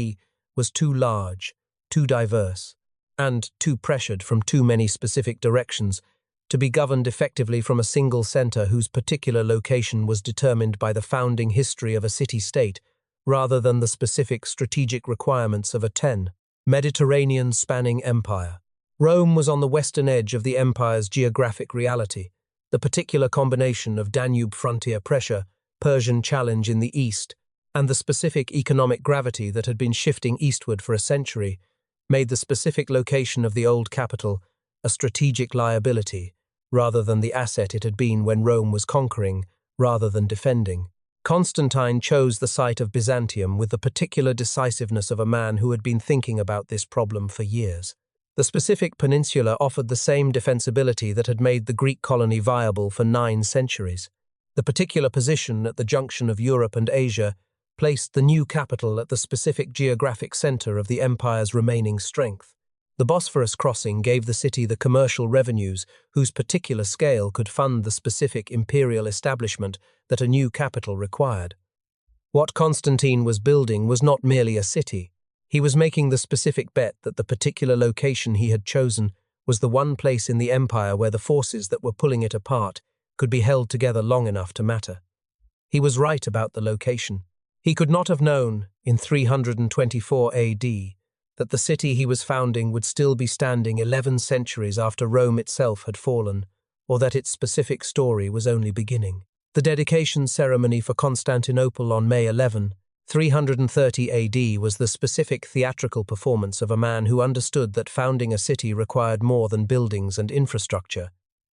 was too large, too diverse, and too pressured from too many specific directions to be governed effectively from a single centre whose particular location was determined by the founding history of a city-state rather than the specific strategic requirements of a Mediterranean-spanning empire. Rome was on the western edge of the empire's geographic reality. The particular combination of Danube frontier pressure, Persian challenge in the east, and the specific economic gravity that had been shifting eastward for a century made the specific location of the old capital a strategic liability rather than the asset it had been when Rome was conquering rather than defending. Constantine chose the site of Byzantium with the particular decisiveness of a man who had been thinking about this problem for years. The specific peninsula offered the same defensibility that had made the Greek colony viable for 9 centuries. The particular position at the junction of Europe and Asia placed the new capital at the specific geographic center of the empire's remaining strength. The Bosphorus crossing gave the city the commercial revenues whose particular scale could fund the specific imperial establishment that a new capital required. What Constantine was building was not merely a city. He was making the specific bet that the particular location he had chosen was the one place in the empire where the forces that were pulling it apart could be held together long enough to matter. He was right about the location. He could not have known, in 324 AD, that the city he was founding would still be standing 11 centuries after Rome itself had fallen, or that its specific story was only beginning. The dedication ceremony for Constantinople on May 11, 330 AD was the specific theatrical performance of a man who understood that founding a city required more than buildings and infrastructure.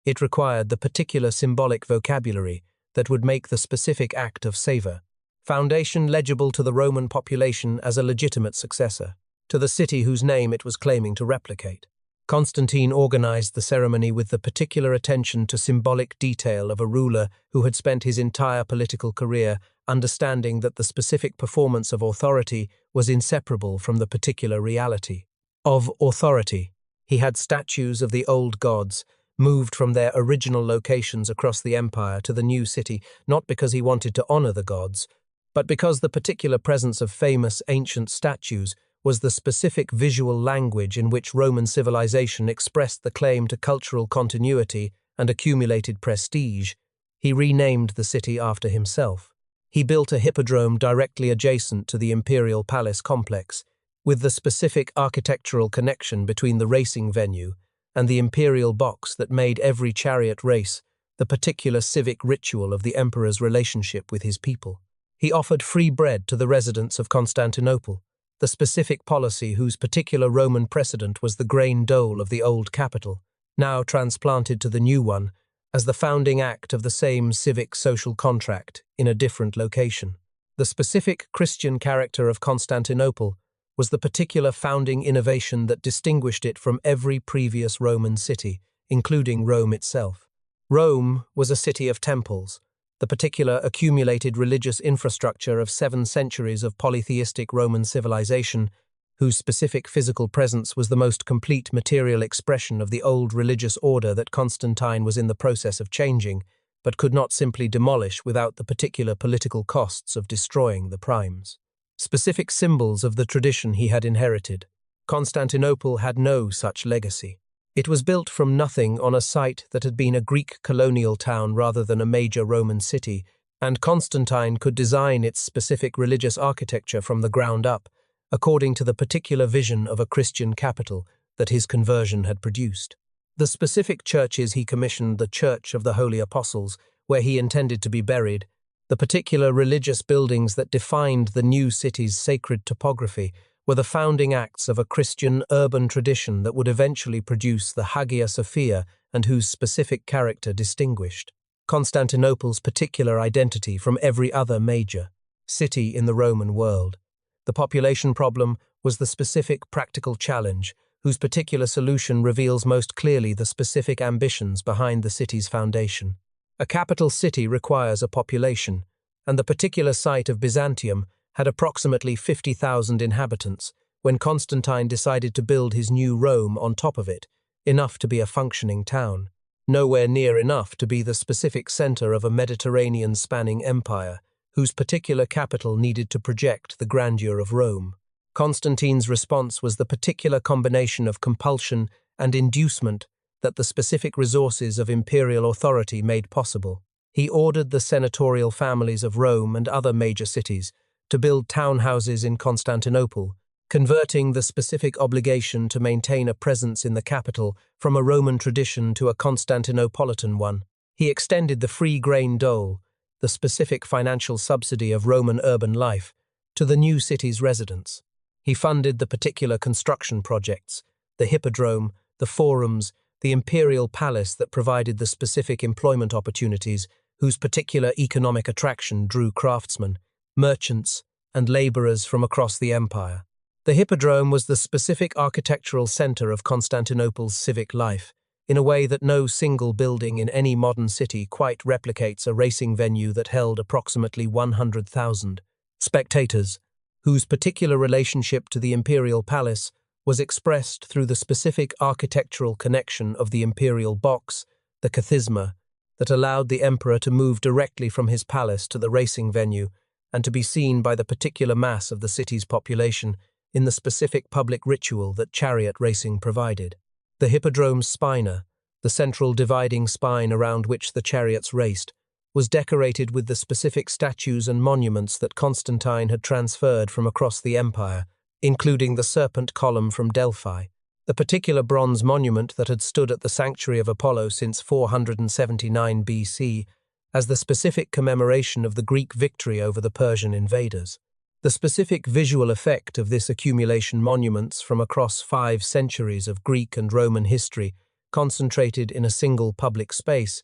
It required the particular symbolic vocabulary that would make the specific act of savor, foundation legible to the Roman population as a legitimate successor, to the city whose name it was claiming to replicate. Constantine organized the ceremony with the particular attention to symbolic detail of a ruler who had spent his entire political career understanding that the specific performance of authority was inseparable from the particular reality of authority. He had statues of the old gods moved from their original locations across the empire to the new city, not because he wanted to honor the gods, but because the particular presence of famous ancient statues was the specific visual language in which Roman civilization expressed the claim to cultural continuity and accumulated prestige, he renamed the city after himself. He built a hippodrome directly adjacent to the imperial palace complex, with the specific architectural connection between the racing venue and the imperial box that made every chariot race the particular civic ritual of the emperor's relationship with his people. He offered free bread to the residents of Constantinople, the specific policy whose particular Roman precedent was the grain dole of the old capital, now transplanted to the new one as the founding act of the same civic social contract in a different location. The specific Christian character of Constantinople was the particular founding innovation that distinguished it from every previous Roman city, including Rome itself. Rome was a city of temples, the particular accumulated religious infrastructure of 7 centuries of polytheistic Roman civilization, whose specific physical presence was the most complete material expression of the old religious order that Constantine was in the process of changing, but could not simply demolish without the particular political costs of destroying the primes. Specific symbols of the tradition he had inherited. Constantinople had no such legacy. It was built from nothing on a site that had been a Greek colonial town rather than a major Roman city, and Constantine could design its specific religious architecture from the ground up, according to the particular vision of a Christian capital that his conversion had produced. The specific churches he commissioned, the Church of the Holy Apostles, where he intended to be buried, the particular religious buildings that defined the new city's sacred topography, were the founding acts of a Christian urban tradition that would eventually produce the Hagia Sophia and whose specific character distinguished Constantinople's particular identity from every other major city in the Roman world. The population problem was the specific practical challenge, whose particular solution reveals most clearly the specific ambitions behind the city's foundation. A capital city requires a population, and the particular site of Byzantium had approximately 50,000 inhabitants when Constantine decided to build his new Rome on top of it, enough to be a functioning town, nowhere near enough to be the specific center of a Mediterranean-spanning empire, whose particular capital needed to project the grandeur of Rome. Constantine's response was the particular combination of compulsion and inducement that the specific resources of imperial authority made possible. He ordered the senatorial families of Rome and other major cities to build townhouses in Constantinople, converting the specific obligation to maintain a presence in the capital from a Roman tradition to a Constantinopolitan one. He extended the free grain dole, the specific financial subsidy of Roman urban life, to the new city's residents. He funded the particular construction projects, the hippodrome, the forums, the imperial palace that provided the specific employment opportunities, whose particular economic attraction drew craftsmen, merchants, and laborers from across the empire. The hippodrome was the specific architectural center of Constantinople's civic life, in a way that no single building in any modern city quite replicates a racing venue that held approximately 100,000 spectators, whose particular relationship to the imperial palace was expressed through the specific architectural connection of the imperial box, the kathisma, that allowed the emperor to move directly from his palace to the racing venue and to be seen by the particular mass of the city's population in the specific public ritual that chariot racing provided. The hippodrome's spina, the central dividing spine around which the chariots raced, was decorated with the specific statues and monuments that Constantine had transferred from across the empire, including the serpent column from Delphi, the particular bronze monument that had stood at the sanctuary of Apollo since 479 BC, as the specific commemoration of the Greek victory over the Persian invaders. The specific visual effect of this accumulation monuments from across 5 centuries of Greek and Roman history, concentrated in a single public space,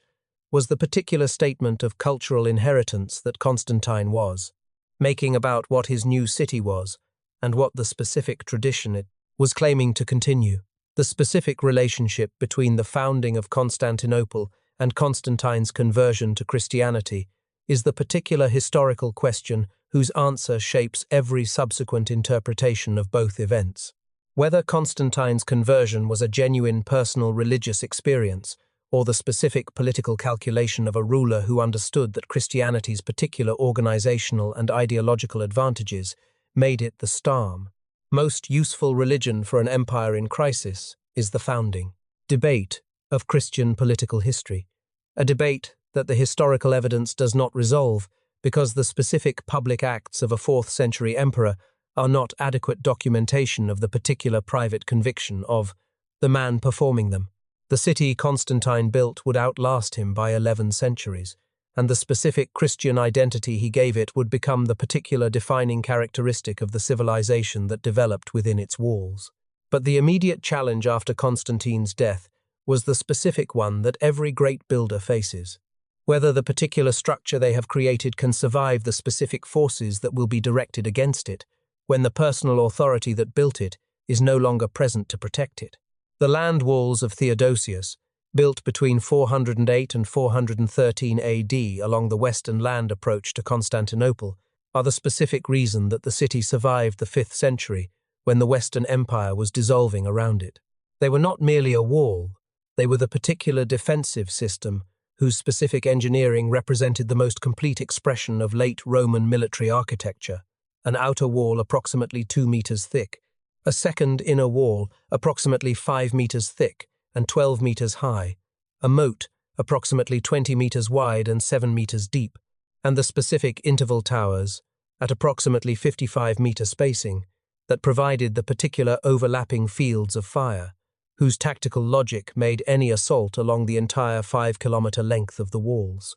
was the particular statement of cultural inheritance that Constantine was making about what his new city was and what the specific tradition it was claiming to continue. The specific relationship between the founding of Constantinople and Constantine's conversion to Christianity is the particular historical question whose answer shapes every subsequent interpretation of both events. Whether Constantine's conversion was a genuine personal religious experience or the specific political calculation of a ruler who understood that Christianity's particular organizational and ideological advantages made it the most useful religion for an empire in crisis is the founding debate of Christian political history, a debate that the historical evidence does not resolve because the specific public acts of a 4th century emperor are not adequate documentation of the particular private conviction of the man performing them. The city Constantine built would outlast him by 11 centuries, and the specific Christian identity he gave it would become the particular defining characteristic of the civilization that developed within its walls. But the immediate challenge after Constantine's death was the specific one that every great builder faces: whether the particular structure they have created can survive the specific forces that will be directed against it when the personal authority that built it is no longer present to protect it. The land walls of Theodosius, built between 408 and 413 AD along the western land approach to Constantinople, are the specific reason that the city survived the 5th century when the Western Empire was dissolving around it. They were not merely a wall, they were the particular defensive system whose specific engineering represented the most complete expression of late Roman military architecture: an outer wall approximately 2 meters thick, a second inner wall approximately 5 meters thick and 12 meters high, a moat approximately 20 meters wide and 7 meters deep, and the specific interval towers at approximately 55-meter spacing that provided the particular overlapping fields of fire, whose tactical logic made any assault along the entire 5-kilometer length of the walls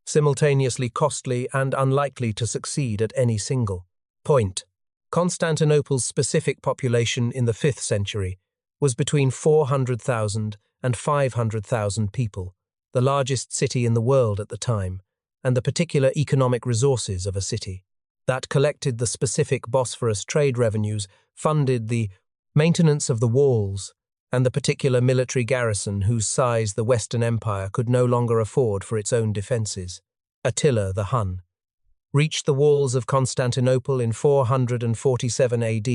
simultaneously costly and unlikely to succeed at any single point. Constantinople's specific population in the 5th century was between 400,000 and 500,000 people, the largest city in the world at the time, and the particular economic resources of a city that collected the specific Bosphorus trade revenues, funded the maintenance of the walls, and the particular military garrison whose size the Western Empire could no longer afford for its own defences. Attila the Hun reached the walls of Constantinople in 447 AD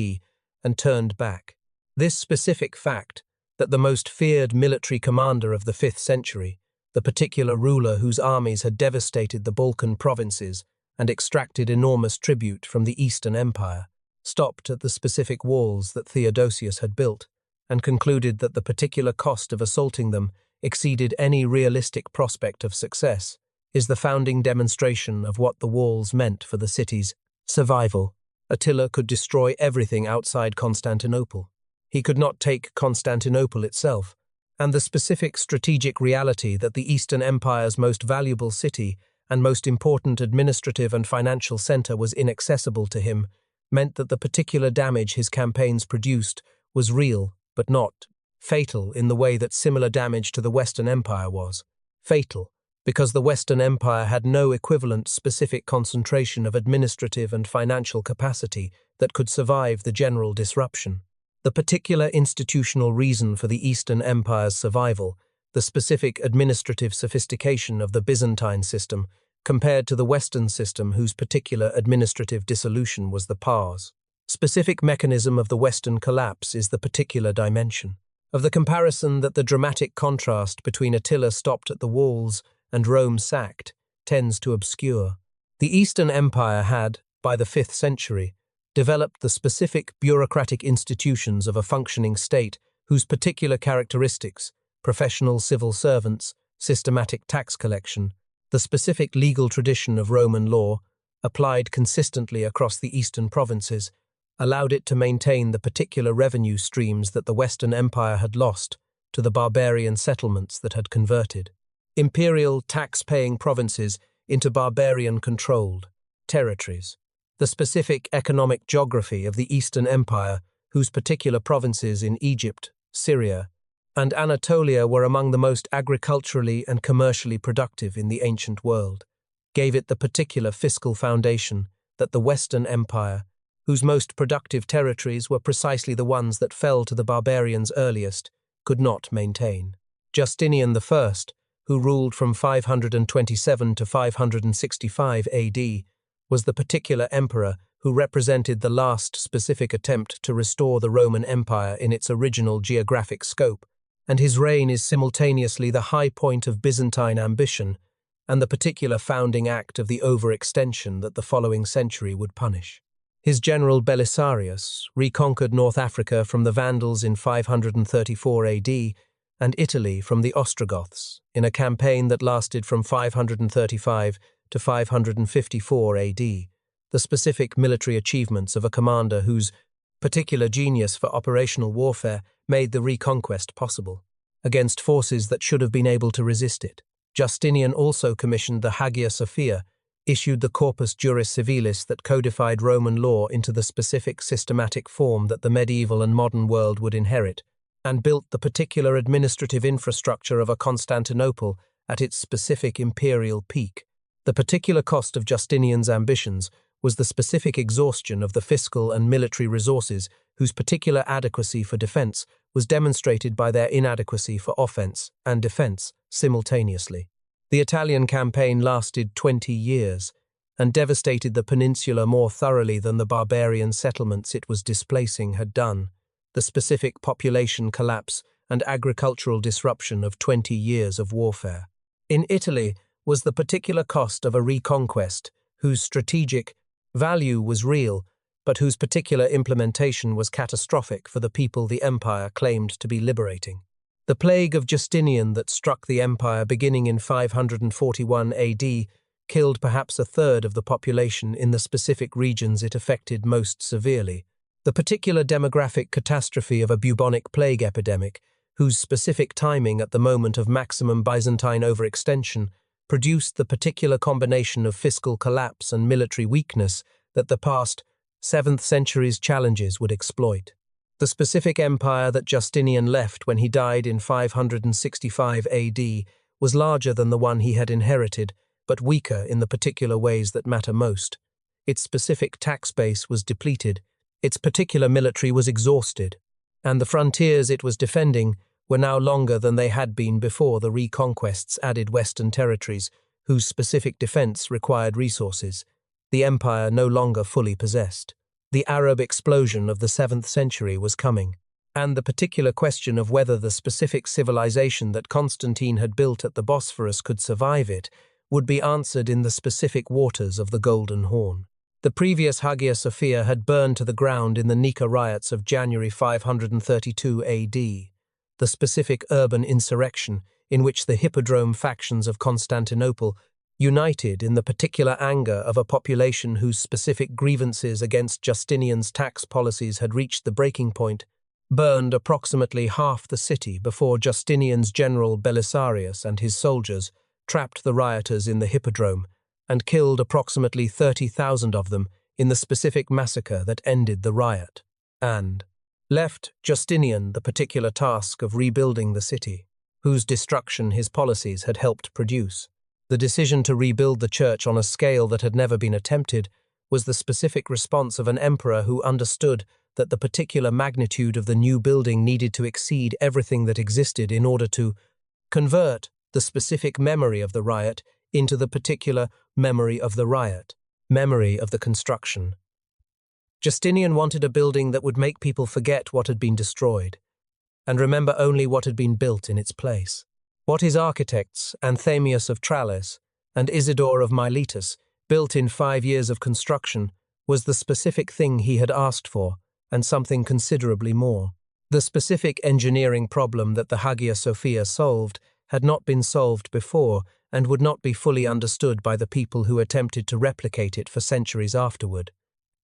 and turned back. This specific fact, that the most feared military commander of the 5th century, the particular ruler whose armies had devastated the Balkan provinces and extracted enormous tribute from the Eastern Empire, stopped at the specific walls that Theodosius had built, and concluded that the particular cost of assaulting them exceeded any realistic prospect of success, is the founding demonstration of what the walls meant for the city's survival. Attila could destroy everything outside Constantinople. He could not take Constantinople itself, and the specific strategic reality that the Eastern Empire's most valuable city and most important administrative and financial center was inaccessible to him meant that the particular damage his campaigns produced was real, but not fatal in the way that similar damage to the Western Empire was. Fatal because the Western Empire had no equivalent specific concentration of administrative and financial capacity that could survive the general disruption. The particular institutional reason for the Eastern Empire's survival, the specific administrative sophistication of the Byzantine system, compared to the Western system whose particular administrative dissolution was the pars. Specific mechanism of the Western collapse is the particular dimension of the comparison that the dramatic contrast between Attila stopped at the walls and Rome sacked tends to obscure. The Eastern Empire had, by the 5th century, developed the specific bureaucratic institutions of a functioning state whose particular characteristics, professional civil servants, systematic tax collection, the specific legal tradition of Roman law, applied consistently across the eastern provinces, allowed it to maintain the particular revenue streams that the Western Empire had lost to the barbarian settlements that had converted imperial tax-paying provinces into barbarian-controlled territories. The specific economic geography of the Eastern Empire, whose particular provinces in Egypt, Syria, and Anatolia were among the most agriculturally and commercially productive in the ancient world, gave it the particular fiscal foundation that the Western Empire, whose most productive territories were precisely the ones that fell to the barbarians earliest, could not maintain. Justinian I, who ruled from 527 to 565 AD, was the particular emperor who represented the last specific attempt to restore the Roman Empire in its original geographic scope, and his reign is simultaneously the high point of Byzantine ambition and the particular founding act of the overextension that the following century would punish. His general Belisarius reconquered North Africa from the Vandals in 534 AD and Italy from the Ostrogoths in a campaign that lasted from 535 to 554 AD, the specific military achievements of a commander whose particular genius for operational warfare made the reconquest possible, against forces that should have been able to resist it. Justinian also commissioned the Hagia Sophia, issued the Corpus Juris Civilis that codified Roman law into the specific systematic form that the medieval and modern world would inherit, and built the particular administrative infrastructure of a Constantinople at its specific imperial peak. The particular cost of Justinian's ambitions was the specific exhaustion of the fiscal and military resources whose particular adequacy for defense was demonstrated by their inadequacy for offense and defense simultaneously. The Italian campaign lasted 20 years and devastated the peninsula more thoroughly than the barbarian settlements it was displacing had done. The specific population collapse and agricultural disruption of 20 years of warfare. In Italy was the particular cost of a reconquest whose strategic value was real, but whose particular implementation was catastrophic for the people the empire claimed to be liberating. The plague of Justinian that struck the empire beginning in 541 AD killed perhaps a third of the population in the specific regions it affected most severely. The particular demographic catastrophe of a bubonic plague epidemic, whose specific timing at the moment of maximum Byzantine overextension produced the particular combination of fiscal collapse and military weakness that the past 7th century's challenges would exploit. The specific empire that Justinian left when he died in 565 AD was larger than the one he had inherited, but weaker in the particular ways that matter most. Its specific tax base was depleted, its particular military was exhausted, and the frontiers it was defending were now longer than they had been before the reconquests added western territories, whose specific defense required resources the empire no longer fully possessed. The Arab explosion of the 7th century was coming, and the particular question of whether the specific civilization that Constantine had built at the Bosphorus could survive it would be answered in the specific waters of the Golden Horn. The previous Hagia Sophia had burned to the ground in the Nika riots of January 532 AD, the specific urban insurrection in which the hippodrome factions of Constantinople united in the particular anger of a population whose specific grievances against Justinian's tax policies had reached the breaking point, burned approximately half the city before Justinian's general Belisarius and his soldiers trapped the rioters in the hippodrome and killed approximately 30,000 of them in the specific massacre that ended the riot, and left Justinian the particular task of rebuilding the city, whose destruction his policies had helped produce. The decision to rebuild the church on a scale that had never been attempted was the specific response of an emperor who understood that the particular magnitude of the new building needed to exceed everything that existed in order to convert the specific memory of the riot into the particular memory of the riot, memory of the construction. Justinian wanted a building that would make people forget what had been destroyed and remember only what had been built in its place. What his architects, Anthemius of Tralles and Isidore of Miletus, built in 5 years of construction was the specific thing he had asked for, and something considerably more. The specific engineering problem that the Hagia Sophia solved had not been solved before and would not be fully understood by the people who attempted to replicate it for centuries afterward.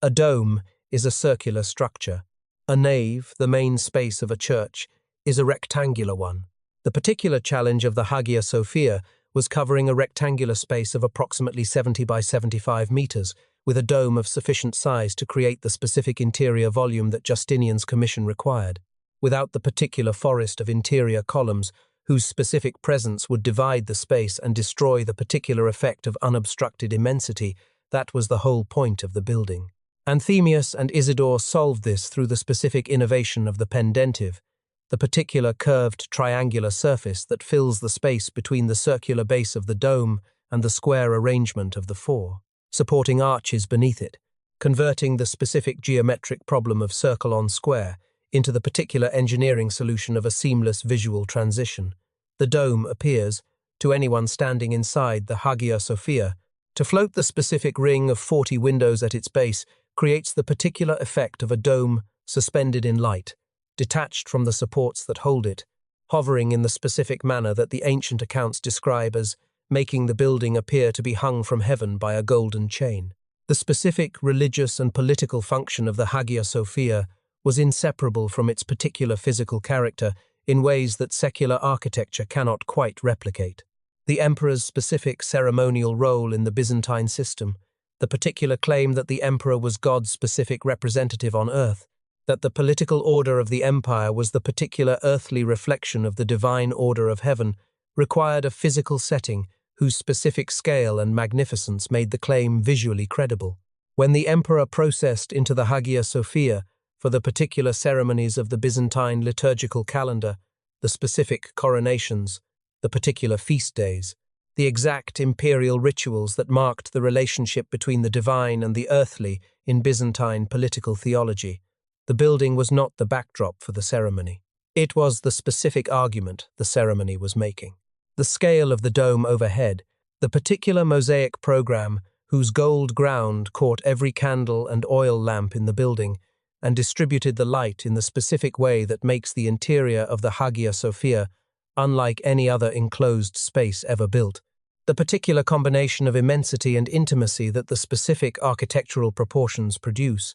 A dome is a circular structure. A nave, the main space of a church, is a rectangular one. The particular challenge of the Hagia Sophia was covering a rectangular space of approximately 70 by 75 meters, with a dome of sufficient size to create the specific interior volume that Justinian's commission required, without the particular forest of interior columns whose specific presence would divide the space and destroy the particular effect of unobstructed immensity. That was the whole point of the building. Anthemius and Isidore solved this through the specific innovation of the pendentive, the particular curved triangular surface that fills the space between the circular base of the dome and the square arrangement of the four, supporting arches beneath it, converting the specific geometric problem of circle on square into the particular engineering solution of a seamless visual transition. The dome appears, to anyone standing inside the Hagia Sophia, to float. The specific ring of 40 windows at its base creates the particular effect of a dome suspended in light, detached from the supports that hold it, hovering in the specific manner that the ancient accounts describe as making the building appear to be hung from heaven by a golden chain. The specific religious and political function of the Hagia Sophia was inseparable from its particular physical character in ways that secular architecture cannot quite replicate. The emperor's specific ceremonial role in the Byzantine system, the particular claim that the emperor was God's specific representative on earth, that the political order of the empire was the particular earthly reflection of the divine order of heaven, required a physical setting whose specific scale and magnificence made the claim visually credible. When the emperor processed into the Hagia Sophia for the particular ceremonies of the Byzantine liturgical calendar, the specific coronations, the particular feast days, the exact imperial rituals that marked the relationship between the divine and the earthly in Byzantine political theology, the building was not the backdrop for the ceremony. It was the specific argument the ceremony was making. The scale of the dome overhead, the particular mosaic program whose gold ground caught every candle and oil lamp in the building and distributed the light in the specific way that makes the interior of the Hagia Sophia unlike any other enclosed space ever built, the particular combination of immensity and intimacy that the specific architectural proportions produce,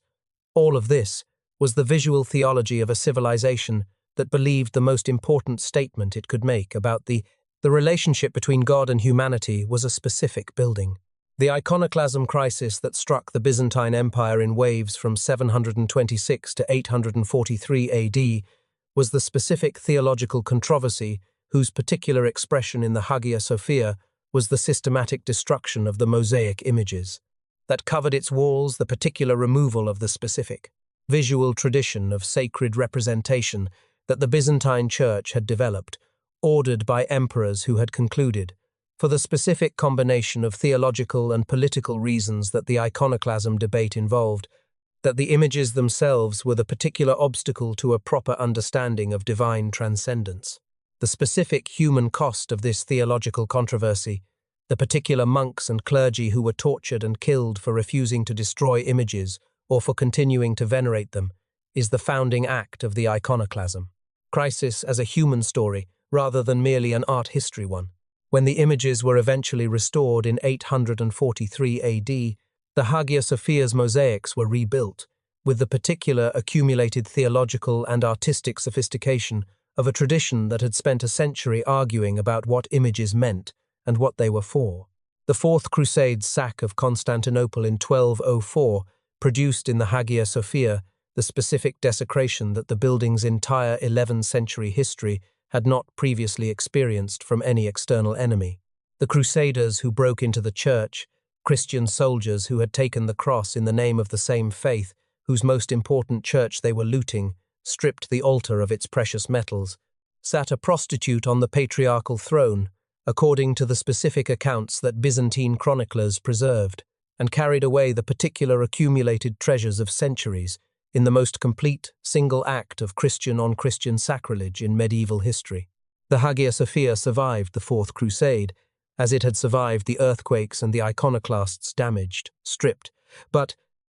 all of this was the visual theology of a civilization that believed the most important statement it could make about the relationship between God and humanity was a specific building. The iconoclasm crisis that struck the Byzantine Empire in waves from 726 to 843 AD was the specific theological controversy whose particular expression in the Hagia Sophia was the systematic destruction of the mosaic images that covered its walls, the particular removal of the specific visual tradition of sacred representation that the Byzantine Church had developed, ordered by emperors who had concluded, for the specific combination of theological and political reasons that the iconoclasm debate involved, that the images themselves were the particular obstacle to a proper understanding of divine transcendence. The specific human cost of this theological controversy, the particular monks and clergy who were tortured and killed for refusing to destroy images or for continuing to venerate them, is the founding act of the iconoclasm. Crisis as a human story, rather than merely an art history one. When the images were eventually restored in 843 AD, the Hagia Sophia's mosaics were rebuilt, with the particular accumulated theological and artistic sophistication of a tradition that had spent a century arguing about what images meant and what they were for. The Fourth Crusade's sack of Constantinople in 1204 produced in the Hagia Sophia the specific desecration that the building's entire 11th century history had not previously experienced from any external enemy. The Crusaders who broke into the church, Christian soldiers who had taken the cross in the name of the same faith, whose most important church they were looting, stripped the altar of its precious metals, sat a prostitute on the patriarchal throne, according to the specific accounts that Byzantine chroniclers preserved, and carried away the particular accumulated treasures of centuries in the most complete, single act of Christian-on-Christian sacrilege in medieval history. The Hagia Sophia survived the Fourth Crusade, as it had survived the earthquakes and the iconoclasts damaged, stripped, but